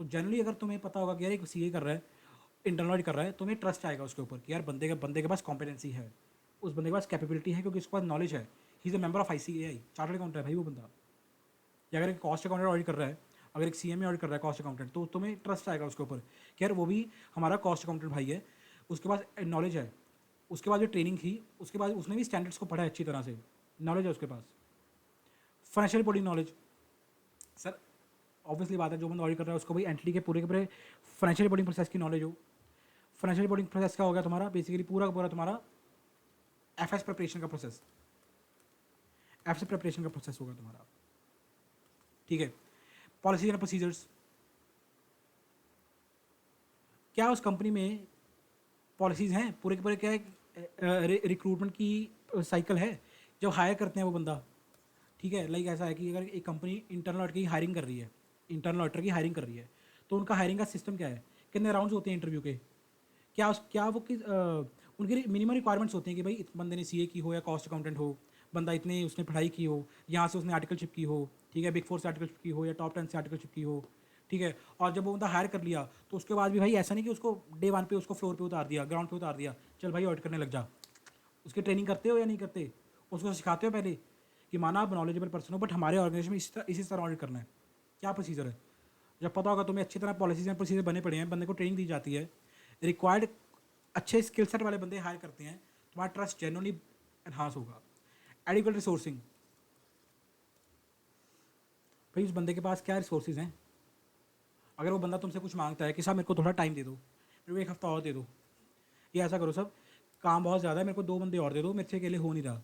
तो जनरली अगर तुम्हें पता होगा कि यार एक CA कर रहा है, इंटरनल ऑडिट कर रहा है, तुम्हें ट्रस्ट आएगा उसके ऊपर कि यार बंदे के पास कॉम्पिटेंसी है, उस बंदे के पास कैपेबिलिटी है, क्योंकि उसके पास नॉलेज है। He is a member of ICAI, chartered accountant है भाई वो बंदा, कि अगर एक कॉस्ट अकाउंटेंट ऑडिट कर रहा है, अगर एक सीएमए ऑडिट कर रहा है कॉस्ट अकाउंटेंट, तो तुम्हें ट्रस्ट आएगा उसके ऊपर कि यार वो भी हमारा कॉस्ट अकाउंटेंट भाई है, उसके पास नॉलेज है, उसके बाद जो ट्रेनिंग थी उसके बाद उसने भी स्टैंडर्ड्स को पढ़ा है अच्छी तरह से, नॉलेज है उसके पास। Financial reporting knowledge, sir obviously बात है जो बंदा ऑडिट कर रहा है उसको भाई एंटिटी के पूरे फाइनेंशियल रिपोर्टिंग प्रोसेस की नॉलेज हो। फाइनेंशियल रिपोर्टिंग प्रोसेस क्या होगा तुम्हारा, बेसिकली पूरा का पूरा तुम्हारा एफएस प्रिपरेशन का प्रोसेस, एफएस प्रिपरेशन का प्रोसेस होगा तुम्हारा, ठीक है। पॉलिसीज एंड प्रोसीजर्स, क्या उस कंपनी में पॉलिसीज़ हैं पूरे के पूरे, क्या है रिक्रूटमेंट की साइकिल है जब हायर करते हैं वो बंदा, ठीक है। लाइक ऐसा है कि अगर एक कंपनी इंटरनल ऑडिटर की हायरिंग कर रही है, इंटरनल ऑडिटर की हायरिंग कर रही है, तो उनका हायरिंग का सिस्टम क्या है, कितने राउंड्स होते हैं इंटरव्यू के, क्या वो किस उनकी मिनिमम रिक्वायरमेंट्स होती हैं कि भाई इस बंदे ने सीए की हो या कॉस्ट अकाउंटेंट हो, बंदा इतने उसने पढ़ाई की हो, यहाँ से उसने आर्टिकलशिप की हो, ठीक है, बिग 4 से आर्टिकलशिप की हो या टॉप 10 से आर्टिकलशिप की हो, ठीक है। और जब वो बंदा हायर कर लिया तो उसके बाद भी भाई ऐसा नहीं कि उसको डे 1 पे उसको फ्लोर पे उतार दिया, ग्राउंड पे उतार दिया, चल भाई ऑडिट करने लग जा। उसकी ट्रेनिंग करते हो या नहीं करते, उसको सिखाते हो पहले कि माना आप नॉलेजेबल पर्सन हो बट हमारे ऑर्गेनाइजेशन में इसी तरह ऑडिट करना है, क्या प्रोसीजर है। जब पता होगा तुम्हें अच्छी तरह पॉलिसीज एंड प्रोसीजर बने पड़े हैं, बंदे को ट्रेनिंग दी जाती है, रिक्वायर्ड अच्छे स्किल सेट वाले बंदे हायर करते हैं, तुम्हारा ट्रस्ट जेन्युइनली एनहांस होगा। एडिक्वेट रिसोर्सिंग, भाई उस बंदे के पास क्या रिसोर्सेज हैं। अगर वो बंदा तुमसे कुछ मांगता है कि साहब मेरे को थोड़ा टाइम दे दो, मेरे को एक हफ्ता और दे दो, ये ऐसा करो सब काम बहुत ज़्यादा है, मेरे को 2 बंदे और दे दो, मेरे से अकेले हो नहीं रहा,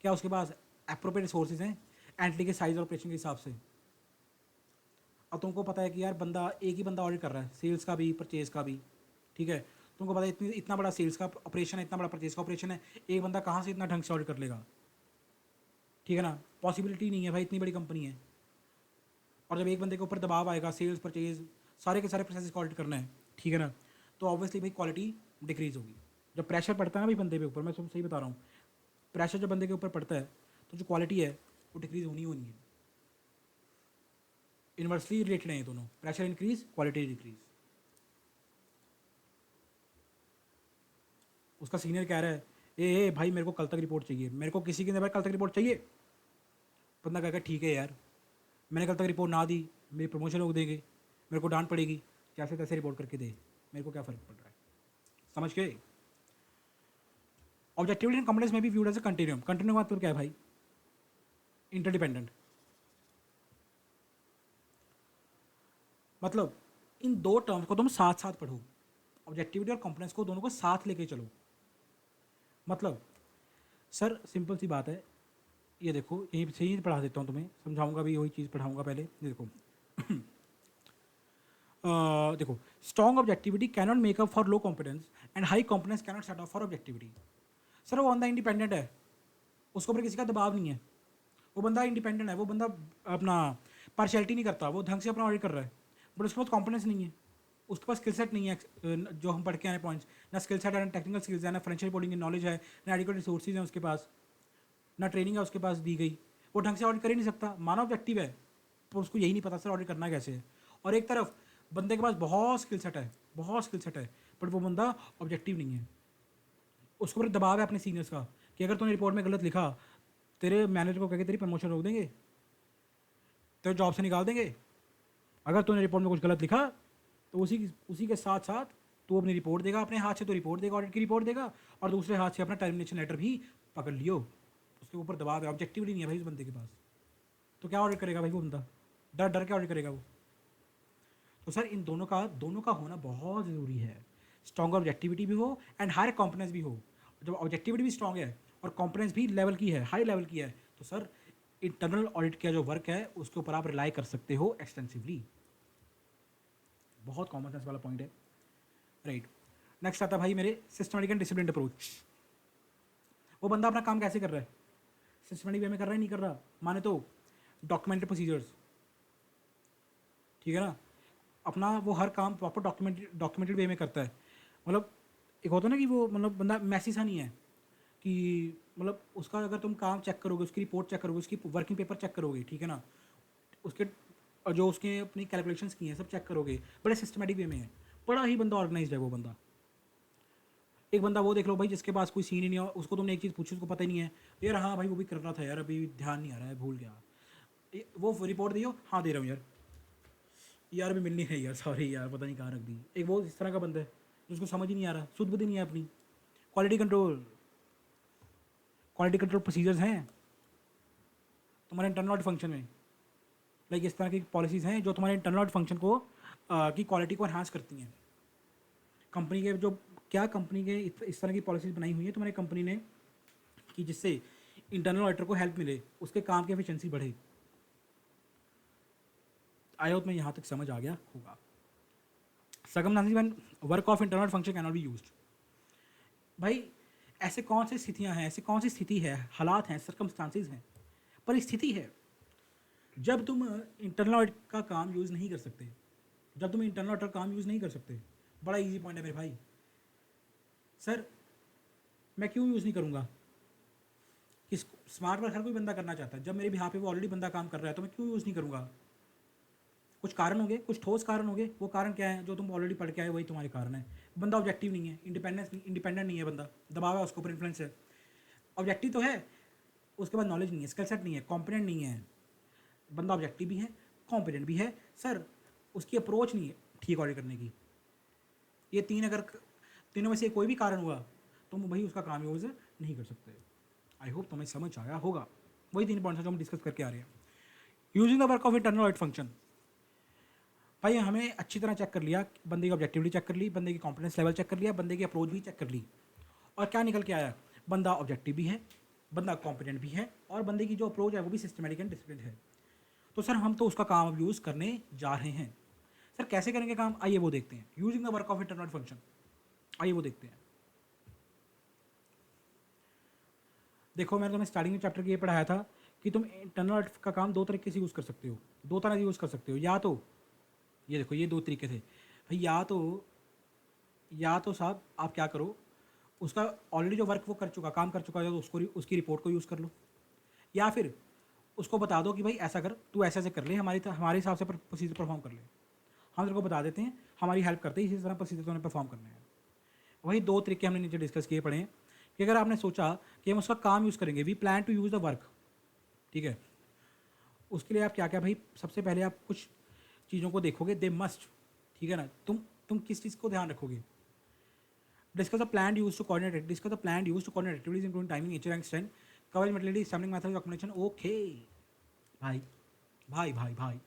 क्या उसके पास अप्रोप्रिएट रिसोर्सेज हैं एंटिटी के साइज और ऑपरेशन के हिसाब से। अब तुमको पता है कि यार बंदा एक ही बंदा ऑडिट कर रहा है, सेल्स का भी परचेज़ का भी, ठीक है। तुमको पता है इतना बड़ा सेल्स का ऑपरेशन है, इतना बड़ा परचेज़ का ऑपरेशन है, एक बंदा कहाँ से इतना ढंग से ऑडिट कर लेगा, ठीक है ना, पॉसिबिलिटी नहीं है भाई, इतनी बड़ी कंपनी है। और जब एक बंदे के ऊपर दबाव आएगा, सेल्स परचेज सारे के सारे प्रोसेस को ऑडिट करना है, ठीक है ना, तो ऑब्वियसली भाई क्वालिटी डिक्रीज होगी। जब प्रेशर पड़ता है ना भाई बंदे के ऊपर, मैं तुम सही बता रहा हूँ, प्रेशर जब बंदे के ऊपर पड़ता है तो जो क्वालिटी है वो डिक्रीज होनी होनी है। इन्वर्सली रिलेटेड है ये दोनों, प्रेशर इंक्रीज क्वालिटी डिक्रीज। उसका सीनियर कह रहा है ए भाई मेरे को कल तक रिपोर्ट चाहिए, मेरे को किसी के अंदर कल तक रिपोर्ट चाहिए, बंदा कहेगा ठीक है यार, मैंने कल तक रिपोर्ट ना दी मेरी प्रमोशन रोक देंगे, मेरे को डांट पड़ेगी, कैसे तैसे रिपोर्ट करके दे, मेरे को क्या फ़र्क पड़ रहा है, समझ गए। ऑब्जेक्टिविटी एंड कॉम्पिटेंस में भी viewed as a continuum, continuum का मतलब क्या है भाई, इंटरडिपेंडेंट, मतलब इन दो टर्म्स को तुम साथ साथ पढ़ो, ऑब्जेक्टिविटी और कॉम्पिटेंस को दोनों को साथ लेके चलो। मतलब सर सिंपल सी बात है, ये देखो यहीं से ही पढ़ा देता हूँ तुम्हें, समझाऊंगा भी वही चीज़ पढ़ाऊंगा पहले, ये देखो देखो strong objectivity cannot make up for low competence and high competence cannot set of for objectivity. Sir वो बंदा इंडिपेंडेंट है, उसके ऊपर किसी का दबाव नहीं है, वो बंदा इंडिपेंडेंट है, वो बंदा अपना पार्शियलिटी नहीं करता, वो ढंग से अपना ऑडिट कर रहा है, बट उसके पास कॉम्पिटेंस नहीं है, उसके पास स्किल सेट नहीं है, जो हम पढ़ के आए पॉइंट्स, ना स्किल सेट है, ना टेक्निकल स्किल्स है, ना फाइनेंशियल रिपोर्टिंग की नॉलेज है, ना एडिक्वेट रिसोर्सेज है उसके पास, ना ट्रेनिंग है उसके पास दी गई, वो ढंग से ऑडिट कर ही नहीं सकता। मानव ऑब्जेक्टिव है पर उसको यही नहीं पता सर ऑडिट करना कैसे है। और एक तरफ बंदे के पास बहुत स्किल सेट है, बहुत स्किल सेट है, बट वो बंदा ऑब्जेक्टिव नहीं है, उसके ऊपर दबाव है अपने सीनियर्स का कि अगर तूने रिपोर्ट में गलत लिखा, तेरे मैनेजर को कह के तेरी प्रमोशन रोक देंगे, तेरे जॉब से निकाल देंगे। अगर तूने रिपोर्ट में कुछ गलत लिखा तो उसी के साथ साथ तू अपनी रिपोर्ट देगा, अपने हाथ से तो रिपोर्ट देगा, ऑडिट की रिपोर्ट देगा, और दूसरे हाथ से अपना टर्मिनेशन लेटर भी पकड़ लियो। उसके ऊपर दबाव है, ऑब्जेक्टिविटी नहीं है भाई उस बंदे के पास, तो क्या ऑडिट करेगा भाई वो बंदा, डर डर के ऑडिट करेगा वो। तो सर इन दोनों का होना बहुत ज़रूरी है, स्ट्रॉन्ग ऑब्जेक्टिविटी भी हो एंड हाई कॉम्पिटेंस भी हो। जब ऑब्जेक्टिविटी भी स्ट्रॉन्ग है और कॉम्पिटेंस भी लेवल की है, हाई लेवल की है, तो सर इंटरनल ऑडिट का जो वर्क है उसके ऊपर आप रिलाई कर सकते हो एक्सटेंसिवली। बहुत कॉमन सेंस वाला पॉइंट है, राइट। नेक्स्ट आता है भाई मेरे सिस्टमेटिक एंड डिसिप्लिन अप्रोच। वो बंदा अपना काम कैसे कर रहा है, सिस्टमेटिक वे में कर रहा है नहीं कर रहा, माने तो डॉक्यूमेंटेड प्रोसीजर्स, ठीक है ना, अपना वो हर काम प्रॉपर डॉक्यूमेंटेड वे में करता है। मतलब एक होता है ना कि वो मतलब बंदा मैसी सा नहीं है कि मतलब उसका अगर तुम काम चेक करोगे, उसकी रिपोर्ट चेक करोगे, उसकी वर्किंग पेपर चेक करोगे, ठीक है ना, उसके और जो उसके अपनी कैलकुलेशंस की हैं सब चेक करोगे, बड़े सिस्टमेटिक वे में है, बड़ा ही बंदा ऑर्गेनाइज्ड है वो बंदा। एक बंदा वो देख लो भाई जिसके पास कोई सीन ही नहीं है, उसको तुमने एक चीज़ पूछी उसको पता ही नहीं है, यार हाँ भाई वो भी कर रहा था यार, अभी ध्यान नहीं आ रहा है, भूल गया। वो रिपोर्ट दियो, हाँ दे रहा हूँ यार, यार भी मिलनी है यार, सॉरी यार पता नहीं कहाँ रख दी। एक वो इस तरह का बंदा है जिसको समझ ही नहीं आ रहा, शुद्ध बुद्धि नहीं है अपनी। क्वालिटी कंट्रोल प्रोसीजर्स हैं तुम्हारे इंटरनल ऑडिट फंक्शन में, लाइक इस तरह की पॉलिसीज़ हैं जो तुम्हारे इंटरनल ऑडिट फंक्शन को की क्वालिटी को एनहांस करती हैं। कंपनी के जो क्या कंपनी के इस तरह की पॉलिसीज बनाई हुई है तुम्हारी कंपनी ने कि जिससे इंटरनल ऑडिटर को हेल्प मिले, उसके काम की एफिशिएंसी बढ़े। आई होप में यहाँ तक समझ आ गया होगा। Circumstances when work of internal function can not be used. भाई ऐसे कौन सी स्थितियाँ हैं, ऐसी कौन सी स्थिति है, हालात हैं, सर्कमस्टांसेस हैं, परिस्थिति है जब तुम इंटरनल ऑडिट का काम यूज़ नहीं कर सकते, जब तुम इंटरनल ऑडिट का काम यूज़ नहीं कर सकते। बड़ा इजी पॉइंट है मेरे भाई। सर मैं क्यों यूज़ नहीं करूँगा, किस स्मार्ट वर्क हर कोई बंदा करना चाहता है, जब मेरे बिहाफ पे वो ऑलरेडी बंदा काम कर रहा है तो मैं क्यों यूज़ नहीं करूँगा। कुछ कारण होंगे, कुछ ठोस कारण होंगे, वो कारण क्या है, जो तुम ऑलरेडी पढ़ के आए वही तुम्हारे कारण है। बंदा ऑब्जेक्टिव नहीं है, इंडिपेंडेंट नहीं है, बंदा दबाव है उसके ऊपर, इन्फ्लुएंस है। ऑब्जेक्टिव तो है, उसके बाद नॉलेज नहीं है, स्किल सेट नहीं है, कॉम्पिटेंट नहीं है। बंदा ऑब्जेक्टिव भी है, कॉम्पिटेंट भी है, सर उसकी अप्रोच नहीं है ठीक ऑडिट करने की। ये तीनों में से कोई भी कारण हुआ तो भाई उसका काम यूज़ नहीं कर सकते। आई होप तुम्हें समझ आया होगा। वही 3 पॉइंट्स जो हम डिस्कस करके आ रहे हैं। Using the work of internal audit function, भाई हमें अच्छी तरह चेक कर लिया, बंदे की ऑब्जेक्टिविटी चेक कर ली, बंदे की कॉम्पिटेंस लेवल चेक कर लिया, बंदे की अप्रोच भी चेक कर ली, और क्या निकल के आया, बंदा ऑब्जेक्टिव भी है, बंदा कॉम्पिटेंट भी है, और बंदे की जो अप्रोच है वो भी सिस्टमेटिक एंड डिसिप्लिन है। तो सर हम तो उसका काम अब यूज़ करने जा रहे हैं। सर कैसे करेंगे काम, आइए वो देखते हैं। Using the work of internal function, आइए वो देखते हैं। देखो मैंने तुम्हें स्टार्टिंग में चैप्टर की ये पढ़ाया था कि तुम इंटरनल ऑडिट का काम 2 तरीके से यूज़ कर सकते हो, 2 तरह से यूज़ कर सकते हो। या तो ये देखो, ये 2 तरीके थे भाई, या तो साहब आप क्या करो, उसका ऑलरेडी जो वर्क वो कर चुका, काम कर चुका है, तो उसको उसकी रिपोर्ट को यूज़ कर लो, या फिर उसको बता दो कि भाई ऐसा कर, तू ऐसे ऐसे कर ले, हमारे हिसाब से प्रोसीजर परफॉर्म कर ले, हम तेरे को बता देते हैं, हमारी हेल्प करते हैं, इसी तरह प्रोसीजर तुम्हें परफॉर्म करना है। वही 2 तरीके हमने नीचे डिस्कस किए पड़े हैं कि अगर आपने सोचा कि हम उसका काम यूज़ करेंगे, we plan to use the work, ठीक है, उसके लिए आप क्या क्या भाई, सबसे पहले आप कुछ चीज़ों को देखोगे, दे मस्ट, ठीक है ना, तुम किस चीज़ को ध्यान रखोगे। Discuss the plan use to coordinate, discuss the plan use to coordinate activities including timing, nature and strength, coverage methodology, sampling method, documentation. Okay भाई भाई भाई भाई,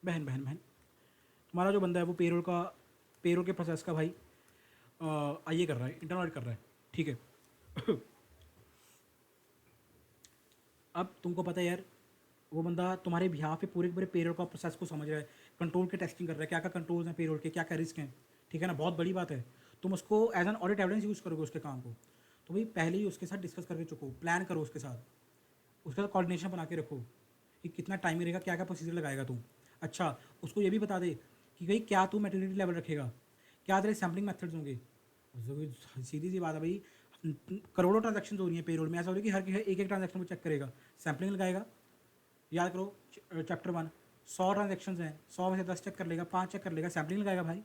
बहन बहन बहन, तुम्हारा जो बंदा है वो पेरोल के प्रोसेस का भाई आइए कर रहा है, इंटरनल ऑडिट कर रहा है, ठीक है। अब तुमको पता है यार, वो बंदा तुम्हारे बिहाफ पे पूरे पूरे पेरोल का प्रोसेस को समझ रहा है, कंट्रोल के टेस्टिंग कर रहा है, क्या क्या कंट्रोल्स हैं पेरोल के, क्या क्या रिस्क हैं, ठीक है ना, बहुत बड़ी बात है। तुम उसको as an audit evidence use करोगे उसके काम को, तो भाई पहले ही उसके साथ डिस्कस करके चुको, प्लान करो उसके साथ, उसके साथ कोऑर्डिनेशन बना के रखो कि कितना टाइम रहेगा, क्या क्या प्रोसीजर लगाएगा तू। अच्छा, उसको ये भी बता दे कि भाई क्या तू मेटेरियलिटी लेवल रखेगा, क्या तेरे सैम्पलिंग मेथड्स होंगे। सीधी सी बात है भाई, करोड़ों ट्रांजेक्शन हो रही हैं पेरोल में, ऐसा हो रहा है कि हर एक एक ट्रांजेक्शन को चेक करेगा, सैम्पलिंग लगाएगा। याद करो चैप्टर 1, 100 ट्रांजेक्शन हैं, 100 में से 10 चेक कर लेगा, 5 चेक कर लेगा, सैम्पलिंग लगाएगा भाई।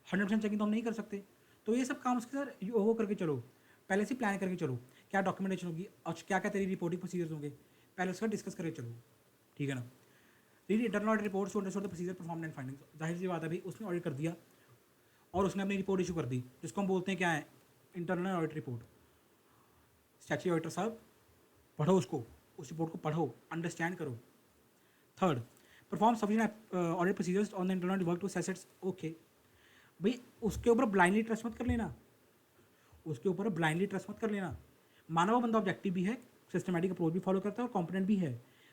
100% चेकिंग तो हम नहीं कर सकते। तो ये सब काम उसके साथ वो करके चलो, पहले से प्लान करके चलो, क्या डॉक्यूमेंटेशन होगी और क्या क्या तेरी रिपोर्टिंग प्रोसीजर्स होंगे, पहले उसका डिस्कस करके चलो, ठीक है ना। Read internal audit reports to understand the procedure performed and findings. जाहिर सी बात है भाई, उसने ऑडिट कर दिया और उसने अपनी रिपोर्ट इशू कर दी, जिसको हम बोलते हैं क्या है, internal audit report. Statutory auditor साहब पढ़ो उसको, उस रिपोर्ट को पढ़ो, अंडरस्टैंड करो। Third, perform sufficient audit procedures on the internal work to assess. Okay भाई, उसके ऊपर ब्लाइंडली ट्रस्ट मत कर लेना, उसके ऊपर ब्लाइंडली ट्रस्ट मत कर लेना। मानव बंदा ऑब्जेक्टिव भी है, सिस्टमैटिक अप्रोच भी फॉलो करता है और कॉम्पिटेंट भी है,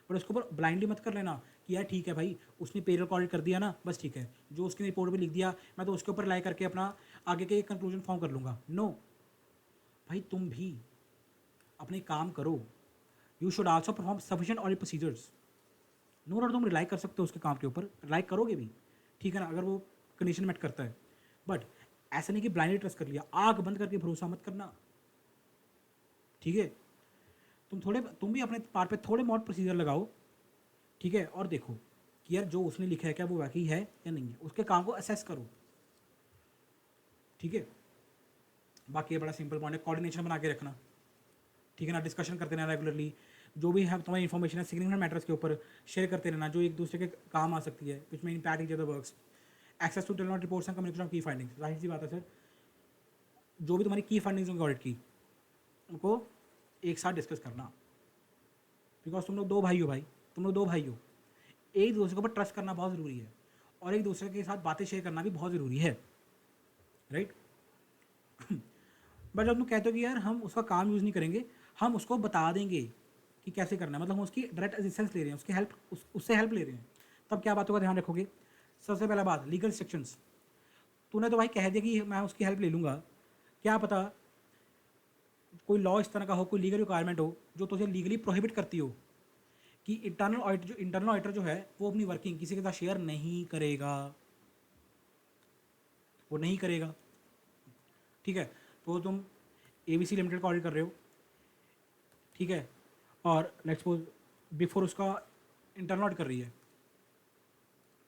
पर उसके ऊपर ब्लाइंडली मत कर लेना कि यार ठीक है भाई, उसने पेरोल को ऑडिट कर दिया ना, बस ठीक है, जो उसने रिपोर्ट में लिख दिया मैं तो उसके ऊपर लाई करके अपना आगे के कंक्लूजन फॉर्म कर लूँगा। नो भाई, तुम भी अपने काम करो। You should also perform sufficient audit procedures. No doubt तुम रिलाई कर सकते हो उसके काम के ऊपर, रिलाई करोगे भी, ठीक है ना, अगर वो कंडीशन मेट करता है, बट ऐसा नहीं कि ब्लाइंडली ट्रस्ट कर लिया, आग बंद करके भरोसा मत करना, ठीक है। तुम भी अपने पार्ट पे थोड़े बहुत प्रोसीजर लगाओ, ठीक है, और देखो कि यार जो उसने लिखा है क्या वो वाकई है या नहीं है, उसके काम को असेस करो, ठीक है। बाकी ये बड़ा सिंपल पॉइंट है, कोऑर्डिनेशन बना के रखना, ठीक है ना, डिस्कशन करते रहना रेगुलरली, जो भी है तुम्हारी इन्फॉर्मेशन है सिग्निफिकेंट मैटर्स के ऊपर शेयर करते रहना जो एक दूसरे के काम आ सकती है, which may impact each other works. Access to टेलनॉट reports and communication of key findings, जाहिर सी बात है सर, जो भी तुम्हारी की फाइंडिंग्स होंगी ऑडिट की उनको एक साथ डिस्कस करना, बिकॉज तुम लोग दो भाई हो भाई, तुम लोग दो भाई हो, एक दूसरे के ऊपर ट्रस्ट करना बहुत ज़रूरी है और एक दूसरे के साथ बातें शेयर करना भी बहुत ज़रूरी है, राइट। बट जब तुम कहते हो कि यार हम उसका काम यूज़ नहीं करेंगे, हम उसको बता देंगे कि कैसे करना है, मतलब हम उसकी डायरेक्ट असिस्टेंस ले रहे हैं, उसकी हेल्प उससे हेल्प ले रहे हैं, तब क्या बातों का ध्यान रखोगे। सबसे पहला बात, लीगल रिस्ट्रिक्शंस। तूने तो भाई कह दिया कि मैं उसकी हेल्प ले लूँगा, क्या पता कोई लॉ इस तरह का हो, कोई लीगल रिक्वायरमेंट हो जो तुझे लीगली प्रोहिबिट करती हो कि इंटरनल ऑडिटर जो है वो अपनी वर्किंग किसी के साथ शेयर नहीं करेगा, वो नहीं करेगा, ठीक है। तो तुम ABC लिमिटेड का ऑडिट कर रहे हो, ठीक है, और लेट्स सपोज बिफोर उसका इंटरनल ऑडिट कर रही है,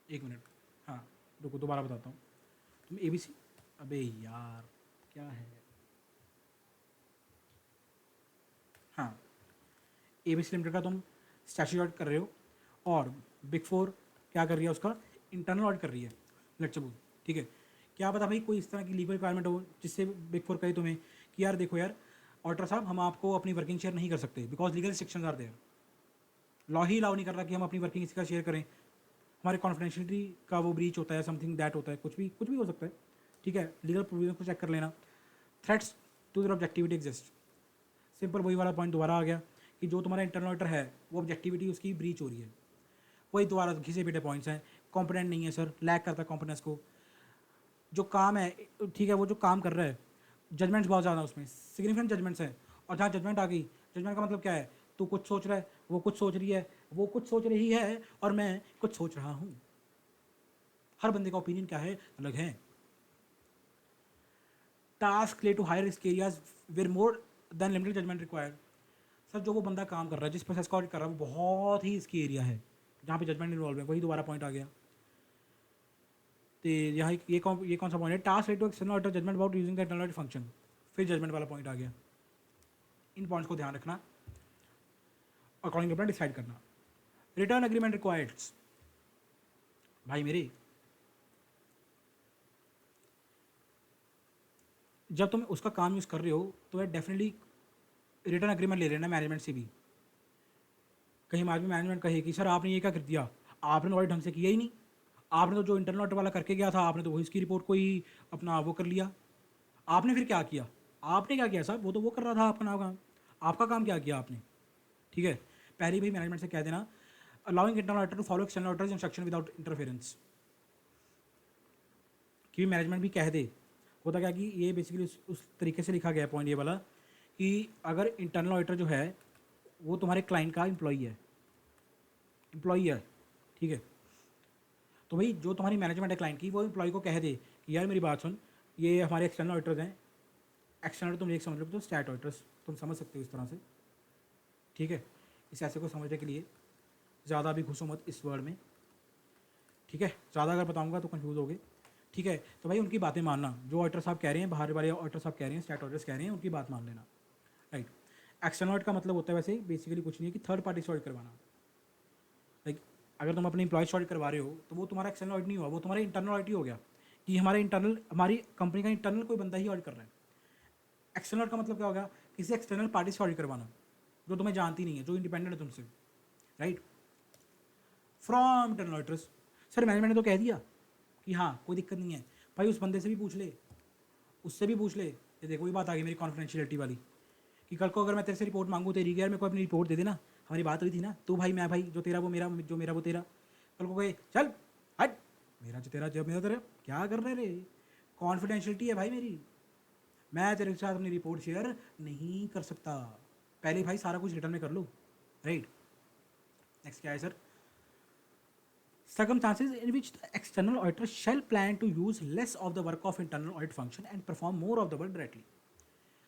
एक मिनट, हाँ रुको दोबारा बताता हूँ। तुम ABC, अबे यार क्या है, हाँ ABC लिमिटेड का तुम स्टैट्यूटरी ऑडिट कर रहे हो और बिग फोर क्या कर रही है, उसका इंटरनल ऑडिट कर रही है, लेट्स सपोज, ठीक है। क्या पता भाई कोई इस तरह की लीगल रिक्वायरमेंट हो जिससे बिग फोर कहे तुम्हें कि यार देखो यार ऑडिटर साहब, हम आपको अपनी वर्किंग शेयर नहीं कर सकते because legal restrictions are there, law ही अलाउ नहीं कर रहा कि हम अपनी वर्किंग किसी का शेयर करें, हमारे कॉन्फिडेंशियलिटी का वो ब्रीच होता है, समथिंग दैट होता है, कुछ भी हो सकता है, ठीक है। लीगल प्रोविजन को चेक कर लेना। Threats to their objectivity exist, simple वही वाला पॉइंट दोबारा आ गया कि जो तुम्हारा इंटरनल ऑडिटर है वो ऑब्जेक्टिविटी उसकी ब्रीच हो रही है, वही दोबारा घिसे पीटे पॉइंट्स हैं, कॉम्पिटेंट नहीं है सर, लैक करता है कॉम्पिटेंस को, जो काम है ठीक है वो जो काम कर रहा है, जजमेंट्स बहुत ज़्यादा उसमें सिग्निफिकेंट जजमेंट्स हैं, और जहाँ जजमेंट आ गई, जजमेंट का मतलब क्या है, तू कुछ सोच रहा है, वो कुछ सोच रही है, वो कुछ सोच रही है और मैं कुछ सोच रहा हूँ, हर बंदे का ओपिनियन क्या है, अलग है। टास्क ले to higher risk areas where more than limited judgment required, sir जो वो बंदा काम कर रहा है, जिस प्रोसेस का ऑडिट कर रहा है वो बहुत ही इसकी एरिया है जहाँ पे जजमेंट इन्वॉल्व है, वही दोबारा पॉइंट आ गया। तो यहाँ ये कौन सा पॉइंट है, टास्क ले to external auditor judgment about using the internal audit function, फिर जजमेंट वाला पॉइंट आ गया। इन पॉइंट्स को ध्यान रखना, अकॉर्डिंग अपना डिसाइड करना। रिटर्न एग्रीमेंट रिक्वायर्ड्स, भाई मेरे जब तुम उसका काम यूज़ कर रहे हो तो वह डेफिनेटली रिटर्न एग्रीमेंट ले लेना मैनेजमेंट से भी, कहीं बाद में मैनेजमेंट कहे कि सर आपने ये क्या कर दिया, आपने तो ऑडिट ढंग से किया ही नहीं, आपने तो जो इंटरनल ऑडिट वाला करके गया था आपने तो वही इसकी रिपोर्ट को ही अपना वो कर लिया, आपने फिर क्या किया, आपने क्या किया साहब, वो तो वो कर रहा था अपना काम, आपका काम क्या किया आपने, ठीक है। पहले भाई मैनेजमेंट से कह देना allowing internal auditor to follow external auditors instruction without interference, कि मैनेजमेंट भी कह दे। होता क्या कि ये बेसिकली उस तरीके से लिखा गया पॉइंट ये वाला कि अगर इंटरनल ऑडिटर जो है वो तुम्हारे क्लाइंट का एम्प्लॉई है, ठीक है, तो भाई जो तुम्हारी मैनेजमेंट है क्लाइंट की वो एम्प्लॉय को कह दे कि यार मेरी बात सुन, ये हमारे एक्सटर्नल ऑडिटर्स हैं, एक्सटर्नल तुम एक समझ लो तो स्टैट ऑडिटर्स तुम समझ सकते हो इस तरह से, ठीक है। इस ऐसे को समझने के लिए ज़्यादा भी घुसो मत इस वर्ड में, ठीक है, ज़्यादा अगर बताऊँगा तो कन्फ्यूज़ होगे, ठीक है। तो भाई उनकी बातें मानना, जो ऑडिटर साहब कह रहे हैं, बाहर वाले ऑडिटर साहब कह रहे हैं, स्टैट ऑडिटर्स कह रहे हैं, उनकी बात मान लेना, राइट। एक्सटर्नल ऑडिट का मतलब होता है वैसे बेसिकली कुछ नहीं है कि थर्ड पार्टी से ऑडिट करवाना, लाइक अगर तुम अपने एम्प्लॉय से ऑडिट करवा रहे हो तो वो तुम्हारा एक्सटर्नल ऑडिट नहीं हुआ, वो तुम्हारा इंटरनल ऑडिट ही हो गया कि हमारी कंपनी का इंटरनल कोई बंदा ही ऑडिट कर रहा है। एक्सटर्नल का मतलब क्या होगा, किसी एक्सटर्नल पार्टी से ऑडिट करवाना जो तुम्हें जानती नहीं है, जो इंडिपेंडेंट है तुमसे, right, from internal auditors. Sir management ने तो कह दिया कि हाँ कोई दिक्कत नहीं है, भाई उस बंदे से भी पूछ ले, उससे भी पूछ ले, ये देखो ये बात आ गई मेरी कॉन्फिडेंशियलिटी वाली, कि कल को अगर मैं तेरे से रिपोर्ट मांगूँ तेरी, यार मेरे को अपनी रिपोर्ट दे देना, हमारी बात हुई थी ना, तू भाई मैं भाई, जो तेरा वो मेरा, जो मेरा वो तेरा, कल को कहे चल हट, मेरा जो तेरा जब मेरा तेरा, क्या कर रहे रे, कॉन्फिडेंशियलिटी है भाई मेरी, मैं तेरे साथ अपनी रिपोर्ट शेयर नहीं कर सकता, पहले भाई सारा कुछ रिटर्न में कर लो, राइट। नेक्स्ट क्या है sir, circumstances in which the external auditor shall plan to use less of the work of internal audit function and perform more of the work directly।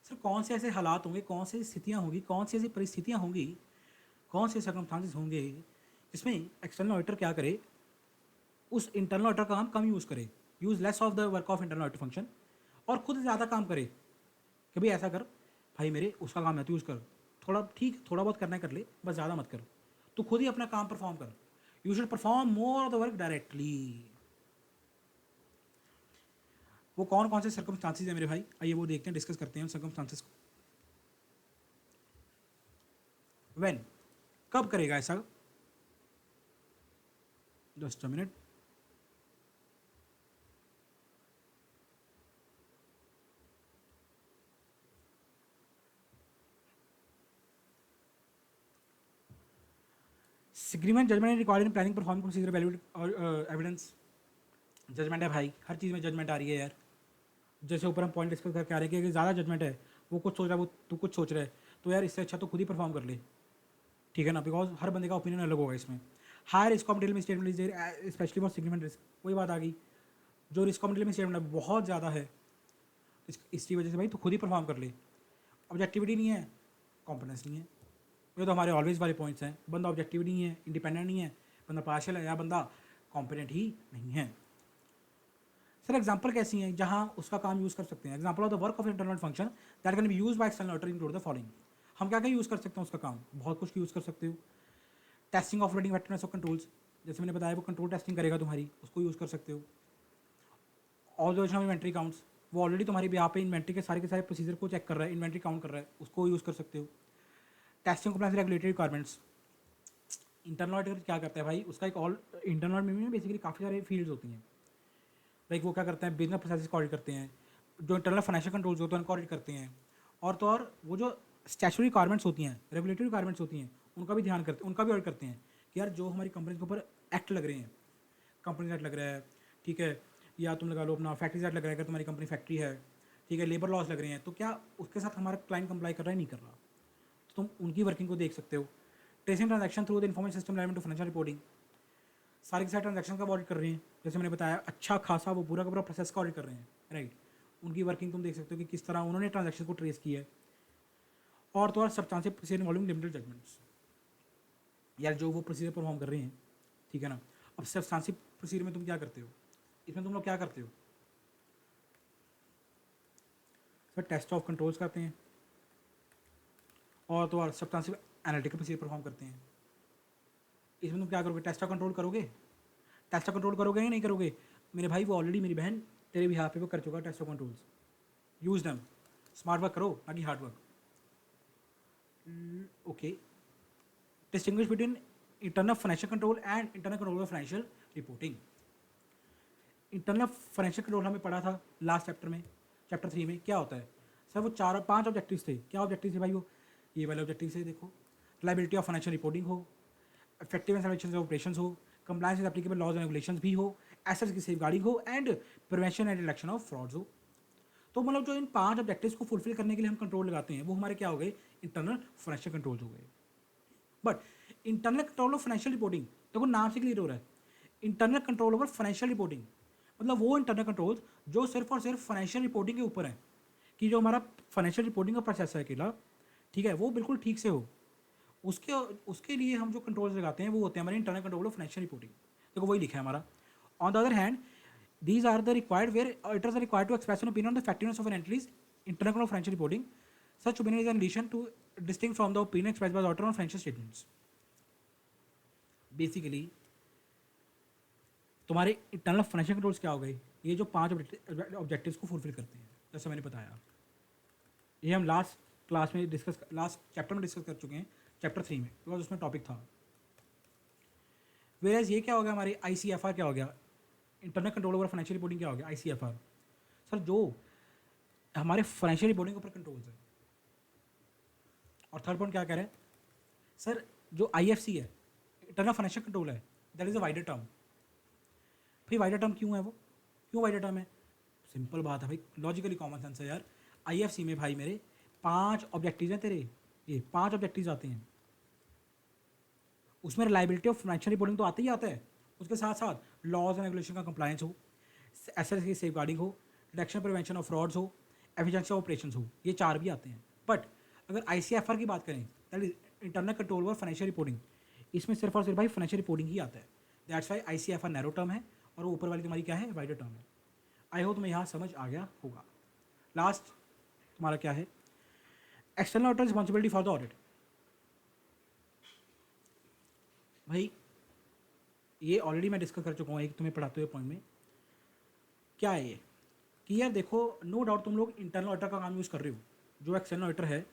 Sir कौन से ऐसे हालात होंगे, कौन सी स्थितियाँ होंगी, कौन सी ऐसी परिस्थितियाँ होंगी, कौन से सर्कमस्टांसेस होंगे जिसमें एक्सटर्नल ऑडिटर क्या करे, उस इंटरनल ऑडिटर का काम कम यूज़ करे, use less of the work of internal auditor function, और खुद ज़्यादा काम करे कि भाई ऐसा कर, भाई मेरे उसका काम है तो यूज़ कर, थोड़ा बहुत करना है कर ले, बस ज़्यादा मत करो। तो खुद ही अपना काम परफॉर्म कर। You should perform more of the work directly. वो कौन कौन से सर्कमस्टांसिस है मेरे भाई, आइए वो देखते हैं, डिस्कस करते हैं उन सर्कमस्टांसिस को। व्हेन, कब करेगा ऐसा? Just a minute. Agreement judgment recording planning performing procedure valued और एविडेंस। जजमेंट है भाई, हर चीज़ में जजमेंट आ रही है यार। जैसे ऊपर हम पॉइंट डिस्कस करके आ रहे हैं कि ज़्यादा जजमेंट है, वो कुछ सोच रहा है, वो तू कुछ सोच रहा है, तो यार इससे अच्छा तो खुद ही परफॉर्म कर ले, ठीक है ना, बिकॉज हर बंदे का ओपिनियन अलग होगा इसमें। हाई रिस्क ऑफ डिटेल में statement is there specially for significant risk. वही बात आ गई, जो रिस्क ऑफ डिटेल में स्टेटमेंट है बहुत ज़्यादा है, इसकी वजह से भाई तो खुद ही परफॉर्म कर ले। ऑब्जेक्टिविटी नहीं है, कॉम्पिटेंस नहीं है, ये तो हमारे ऑलवेज वाले पॉइंट्स हैं। बंदा ऑब्जेक्टिव नहीं है, इंडिपेंडेंट नहीं है, बंदा पार्शियल है, या बंदा कॉम्पिटेंट ही नहीं है। सर एग्जांपल कैसी हैं जहां उसका काम यूज़ कर सकते हैं? Example of the work of internal function that can be use by external auditor include the following. हम क्या क्या यूज़ कर सकते हैं उसका काम? बहुत कुछ यूज़ कर सकते हो। Testing of loading effectiveness of controls, जैसे मैंने बताया वो कंट्रोल टेस्टिंग करेगा तुम्हारी, उसको यूज़ कर सकते हो। ऑब्जर्वेशन ऑफ इन्वेंट्री काउंट्स, वो ऑलरेडी तुम्हारी यहाँ पे इन्वेंट्री के सारे प्रोसीजर को चेक कर रहा है, इन्वेंट्री काउंट कर रहा है, उसको यूज़ कर सकते हो। Testing compliance regulatory requirements, internal auditor क्या करता है भाई, उसका एक ऑल इंटरनल में बेसिकली काफ़ी सारे फील्ड्स होती हैं। लाइक वो क्या करते हैं, बिजनेस प्रोसेस को ऑडिट करते हैं, जो इंटरनल फाइनेंशियल कंट्रोल्स होते हैं उनको ऑडिट करते हैं, और तो और वो जो स्टैचुटरी रिक्वायरमेंट्स होती हैं, रेगुलेटरी रिक्वायरमेंट्स होती हैं, उनका भी ध्यान करते हैं, उनका भी ऑडिट करते हैं कि यार जो हमारी कंपनी के ऊपर एक्ट लग रहे हैं, कंपनी एक्ट लग रहा है, ठीक है, या तुम लगा लो अपना फैक्ट्रीज एक्ट लग रहा है, अगर तुम्हारी कंपनी फैक्ट्री है, ठीक है, लेबर लॉज लग रहे हैं, तो क्या उसके साथ हमारा क्लाइंट कंप्लाई कर रहा है, नहीं कर रहा, तो तुम उनकी वर्किंग को देख सकते हो। Tracing transaction through the information system relevant to financial reporting, सारे के सारे ट्रांजैक्शन का ऑडिट कर रहे हैं, जैसे मैंने बताया अच्छा खासा वो पूरा का पूरा प्रोसेस का ऑडिट कर रहे हैं, राइट। उनकी वर्किंग तुम देख सकते हो कि किस तरह उन्होंने ट्रांजैक्शन को ट्रेस किया है। और तो और substantial procedure involving limited judgments, यार जो वो प्रोसीजर परफॉर्म कर रहे हैं, ठीक है ना। अब सब्सटेंशियल प्रोसीजर में तुम क्या करते हो, इसमें तुम लोग क्या करते हो सर? टेस्ट ऑफ कंट्रोल्स करते हैं, और तो और सब्सटेंशियल एनालिटिकल प्रोसीजर परफॉर्म करते हैं। इसमें तुम क्या करोगे? टेस्ट ऑफ कंट्रोल करोगे, टेस्ट ऑफ कंट्रोल करोगे या नहीं करोगे? मेरे भाई वो ऑलरेडी मेरी बहन तेरे भी पे वो कर चुका है test of controls, use them, smart work करो ना कि hard work. Okay, distinguish between internal financial control and internal control of financial reporting. Internal financial control हमें पढ़ा था लास्ट चैप्टर में, चैप्टर 3 में। क्या होता है सर? वो 4-5 ऑब्जेक्टिव्स थे। क्या ऑब्जेक्टिव थे भाई? वो ये वाले ऑब्जेक्टिव से देखो, रिलायबिलिटी ऑफ फाइनेंशियल रिपोर्टिंग हो, इफेक्टिव एंड ऑपरेशन हो, compliance with applicable laws and regulations भी हो, एसेट्स की सेफगार्डिंग हो, and prevention and reduction of frauds हो। तो मतलब जो इन 5 ऑब्जेक्टिव्स को फुलफिल करने के लिए हम कंट्रोल लगाते हैं, वो हमारे क्या हो गए? इंटरनल फाइनेंशियल कंट्रोल्स हो गए। But internal control of financial reporting, देखो नाम से क्लियर हो रहा है, internal control over financial reporting, मतलब वो इंटरनल कंट्रोल जो सिर्फ और सिर्फ फाइनेंशियल रिपोर्टिंग के ऊपर है, कि जो हमारा फाइनेंशियल रिपोर्टिंग का प्रोसेस है अकेला, ठीक है, वो बिल्कुल ठीक से हो। उसके उसके लिए हम जो कंट्रोल्स लगाते हैं वो होते हैं हमारे internal control of financial reporting. देखो वही लिखा है हमारा। On the other hand, these are the required where auditors are required to express an opinion on the effectiveness of an entry's internal control of financial reporting. Such opinion is in addition to distinct from the opinion expressed by the auditor on financial statements. Basically तुम्हारे internal financial controls क्या हो गए? ये जो 5 objectives को fulfil करते हैं, जैसे मैंने बताया, ये हम लास्ट क्लास में डिस्कस, लास्ट चैप्टर में डिस्कस कर चुके हैं, चैप्टर 3 में, बिकॉज उसमें टॉपिक था। वेयर ये क्या हो गया हमारे ICFR क्या हो गया? Internal control over financial reporting क्या हो गया? ICFR। सर जो हमारे फाइनेंशियल रिपोर्टिंग के ऊपर कंट्रोल्स है। और थर्ड पॉइंट क्या कह रहे हैं सर? जो IFC है, इंटरनल फाइनेंशियल कंट्रोल है, that is a wider term. भाई वाइडर टर्म क्यों है वो? क्यों वाइडर टर्म है? सिंपल बात है भाई, लॉजिकली कॉमन सेंस है यार। IFC में भाई मेरे 5 ऑब्जेक्टिव हैं तेरे, ये 5 ऑब्जेक्टिव आते हैं। उसमें रिलायबिलिटी ऑफ फाइनेंशियल रिपोर्टिंग तो आता ही आता है, उसके साथ साथ लॉज एंड रेगुलेशन का कंप्लायंस हो, एसेट्स की सेफगार्डिंग हो, रिडक्शन प्रिवेंशन ऑफ फ्रॉड्स हो, एफिशिएंसी ऑफ ऑपरेशंस हो, ये 4 भी आते हैं। बट अगर ICFR की बात करें, that is internal control over financial reporting, इसमें सिर्फ और सिर्फ भाई फाइनेंशियल रिपोर्टिंग ही आता है। That's why ICFR narrow term है, और वो ऊपर वाली तुम्हारी क्या है? वाइडर टर्म है। आई होप तुम्हें यहाँ समझ आ गया होगा। लास्ट तुम्हारा क्या है? External auditor responsibility for the audit. भाई ये ऑलरेडी मैं डिस्कस कर चुका हूँ एक तुम्हें पढ़ाते हुए पॉइंट में। क्या है ये कि यार देखो, नो डाउट तुम लोग इंटरनल ऑडिटर का काम यूज़ कर रहे हो, जो एक्सटर्नल ऑडिटर है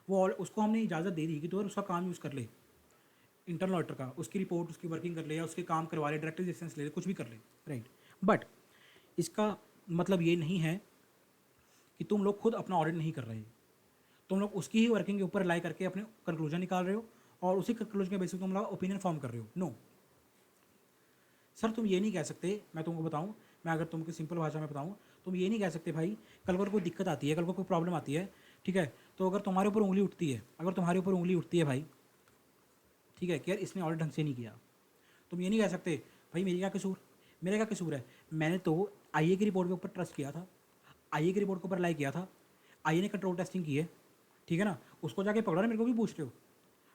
वो उसको हमने इजाज़त दे दी कि तो यार उसका काम यूज़ कर ले, इंटरनल ऑडिटर का, उसकी रिपोर्ट उसकी वर्किंग कर ले या उसके काम करवा ले, डायरेक्टर लाइसेंस ले ले, कुछ भी कर ले, राइट। बट इसका मतलब ये नहीं है कि तुम लोग खुद अपना ऑडिट नहीं कर रहे, तुम लोग उसकी ही वर्किंग के ऊपर रिलाई करके अपने कंक्लूजन निकाल रहे हो और उसी कंक्लूजन के बेसिस पे तुम लोग ओपिनियन फॉर्म कर रहे हो। नो सर, तुम ये नहीं कह सकते, मैं तुमको बताऊं, मैं अगर तुमको सिंपल भाषा में बताऊं, तुम ये नहीं कह सकते भाई कल को कोई दिक्कत आती है, कल को कोई प्रॉब्लम आती है, ठीक है, तो अगर तुम्हारे ऊपर उंगली उठती है, अगर तुम्हारे ऊपर उंगली उठती है भाई, ठीक है, कि यार इसने ऑडिट ढंग से नहीं किया, तुम ये नहीं कह सकते भाई मेरी क्या कसूर, मेरा क्या कसूर है, मैंने तो आईए की रिपोर्ट के ऊपर ट्रस्ट किया था, आईए की रिपोर्ट के ऊपर रिलाई किया था, आईए ने कंट्रोल टेस्टिंग की है, ठीक है ना, उसको जाके पकड़ा ना, मेरे को भी पूछ रहे हो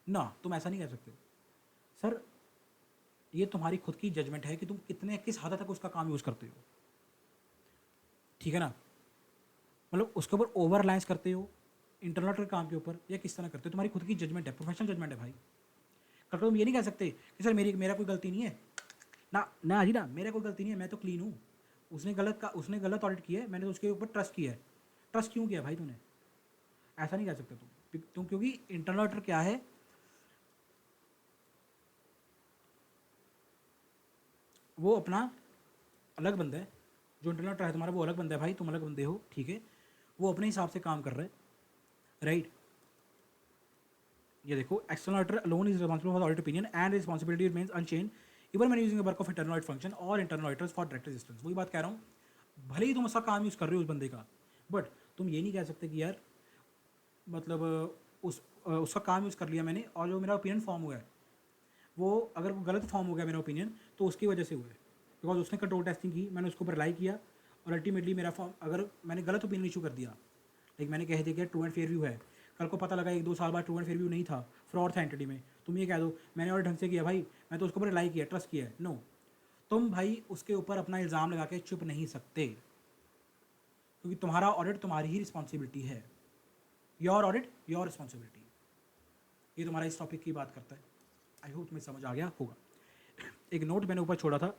ना, तुम ऐसा नहीं कह सकते हो। सर ये तुम्हारी खुद की जजमेंट है कि तुम कितने किस हद तक उसका काम यूज़ करते हो, ठीक है ना, मतलब उसके ऊपर ओवर रिलायंस करते हो इंटरनल के काम के ऊपर या किस तरह करते हो, तुम्हारी खुद की जजमेंट है, प्रोफेशनल जजमेंट है भाई। कल को तुम ये नहीं कह सकते कि सर मेरा कोई गलती नहीं है, ना ना जी ना, मेरा कोई गलती नहीं है, मैं तो क्लीन हूँ, उसने गलत ऑडिट किया है, मैंने तो उसके ऊपर ट्रस्ट किया है। ट्रस्ट क्यों किया भाई तूने, ऐसा नहीं कह सकते तुम क्योंकि इंटरनल ऑडिटर क्या है, वो अपना अलग बंदा है, जो इंटरनल ऑडिटर है तुम्हारा वो अलग बंदा है भाई, तुम अलग बंदे हो, ठीक है, वो अपने हिसाब से काम कर रहा है, राइट। ये देखो, external auditor alone is responsible for audit opinion and responsibility remains unchange even when using work of internal audit function और internal auditors for direct assistance. वही बात कह रहा हूँ, भले ही तुम उसका काम यूज़ कर रहे हो उस बंदे का, बट तुम ये नहीं कह सकते कि यार मतलब उसका काम यूज़ कर लिया मैंने और जो मेरा ओपिनियन फॉर्म हुआ है वो अगर वो गलत फॉर्म हो गया मेरा ओपिनियन तो उसकी वजह से हुआ है, बिकॉज उसने कंट्रोल टेस्टिंग की, मैंने उसके ऊपर रिलाई किया और अल्टीमेटली मेरा फॉर्म, अगर मैंने गलत ओपिनियन इशू कर दिया, लाइक मैंने कह दिया कि ट्रू एंड फेयर व्यू है, कल को पता लगा 1-2 साल बाद ट्रू एंड फेयर व्यू नहीं था, फ्रॉड था एंटिटी में, तुम ये कह दो मैंने और ढंग से किया भाई, मैं तो उसके ऊपर रिलाई किया, ट्रस्ट किया है, नो, तुम भाई उसके ऊपर अपना इल्ज़ाम लगा के चुप नहीं सकते, क्योंकि तुम्हारा ऑडिट तुम्हारी ही रिस्पॉन्सिबिलिटी है, योर ऑडिट योर रिस्पॉन्सिबिलिटी। ये तुम्हारा इस टॉपिक की बात करता है, आई होप तुम्हें समझ आ गया होगा। एक नोट मैंने ऊपर छोड़ा था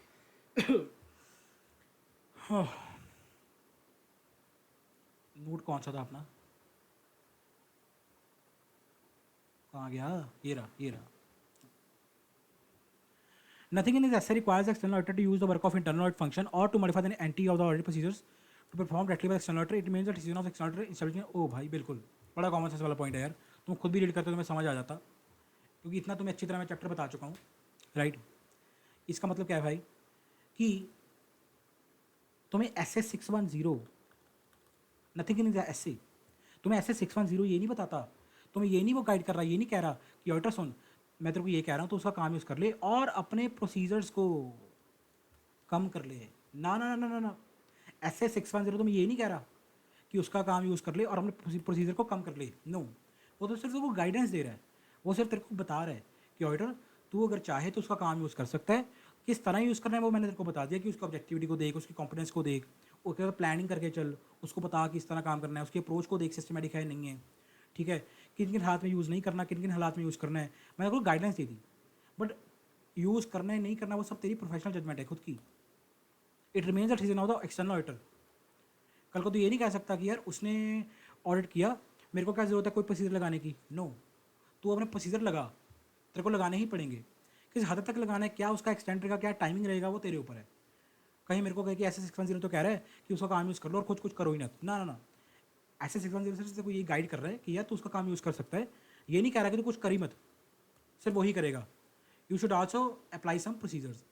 नोट कौन सा था अपना, कहाँ गया, ये रहा। Nothing in this essay requires the external auditor to use the work of internal audit function or to modify the entity of the audit procedures to perform directly by the external auditor. It means the decision of the external auditor establishing ओ भाई बिल्कुल बड़ा common sense वाला point है यार, तुम खुद भी read करते हो तुम्हें समझ आ जाता, क्योंकि इतना तुम्हें अच्छी तरह मैं चैप्टर बता चुका हूँ, राइट। इसका मतलब क्या है भाई कि तुम्हें SS 610 नथिंग इन एस, तुम्हें SS 610 ये नहीं बताता, तुम्हें ये नहीं वो गाइड कर रहा, ये नहीं कह रहा कि ऑडिटर सुन मैं तेरे को ये कह रहा हूँ तो उसका काम यूज़ कर ले और अपने प्रोसीजर्स को कम कर ले, ना ना ना ना ना, SS 610 तुम्हें ये नहीं कह रहा कि उसका काम यूज़ कर ले और अपने प्रोसीजर को कम कर ले, नो, वो तो सिर्फ वो गाइडेंस दे रहा है, वो सिर्फ तेरे को बता रहा है कि ऑडिटर तू अगर चाहे तो उसका काम यूज़ कर सकता है, किस तरह यूज़ करना है वो मैंने तेरे को बता दिया कि उसकी ऑब्जेक्टिविटी को देख, उसकी कॉम्पिटेंस को देख, उसके बाद प्लानिंग करके चल, उसको बता कि इस तरह काम करना है, उसकी अप्रोच को देख सिस्टमेटिक है नहीं है, ठीक है, किन किन हालात में यूज़ नहीं करना, किन किन हालात में यूज़ करना है, मैंने आपको गाइडेंस दी थी, बट यूज़ करना है नहीं करना वो सब तेरी प्रोफेशनल जजमेंट है खुद की, it remains the decision of the external auditor. कल को तो ये नहीं कह सकता कि यार उसने ऑडिट किया मेरे को क्या ज़रूरत है कोई प्रोसीजर लगाने की, नो, तू अपने प्रोसीजर लगा, तेरे को लगाने ही पड़ेंगे, किस हद तक लगाना है, क्या उसका एक्सटेंट रहेगा, क्या टाइमिंग रहेगा, वो तेरे ऊपर है। कहीं मेरे को कहे कि ऐसे 610 तो कह रहा है कि उसका काम यूज़ कर लो और कुछ करो ही ना, ना ना ना, ऐसे 610 से को ये गाइड कर रहा है कि यार तू उसका काम यूज़ कर सकता है, ये नहीं कह रहा कि तू कुछ करी मत, सिर्फ वही करेगा, you should also apply some procedures.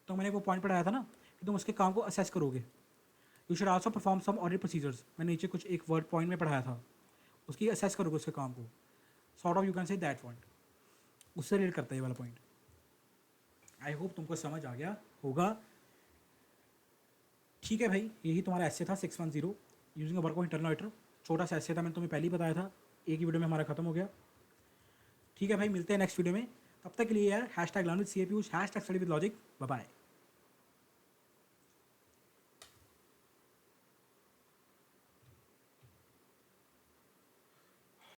तो मैंने वो पॉइंट पढ़ाया था ना कि तुम उसके काम को असेस करोगे, you should also perform some audit procedures, मैंने नीचे कुछ एक वर्ड पॉइंट में पढ़ाया था, उसकी असेस करोगे उसके काम को, sort of you can say that point, उससे रिलेट करता है ये वाला पॉइंट। आई होप तुमको समझ आ गया होगा, ठीक है भाई, यही तुम्हारा ऐसे था 610 using a work of internal auditor, छोटा सा ऐसे था, मैंने तुम्हें पहले ही बताया था, एक ही वीडियो में हमारा खत्म हो गया, ठीक है भाई, मिलते हैं नेक्स्ट वीडियो में, तब तक के लिए यार #learn with CAPUs #study with logic, bye bye.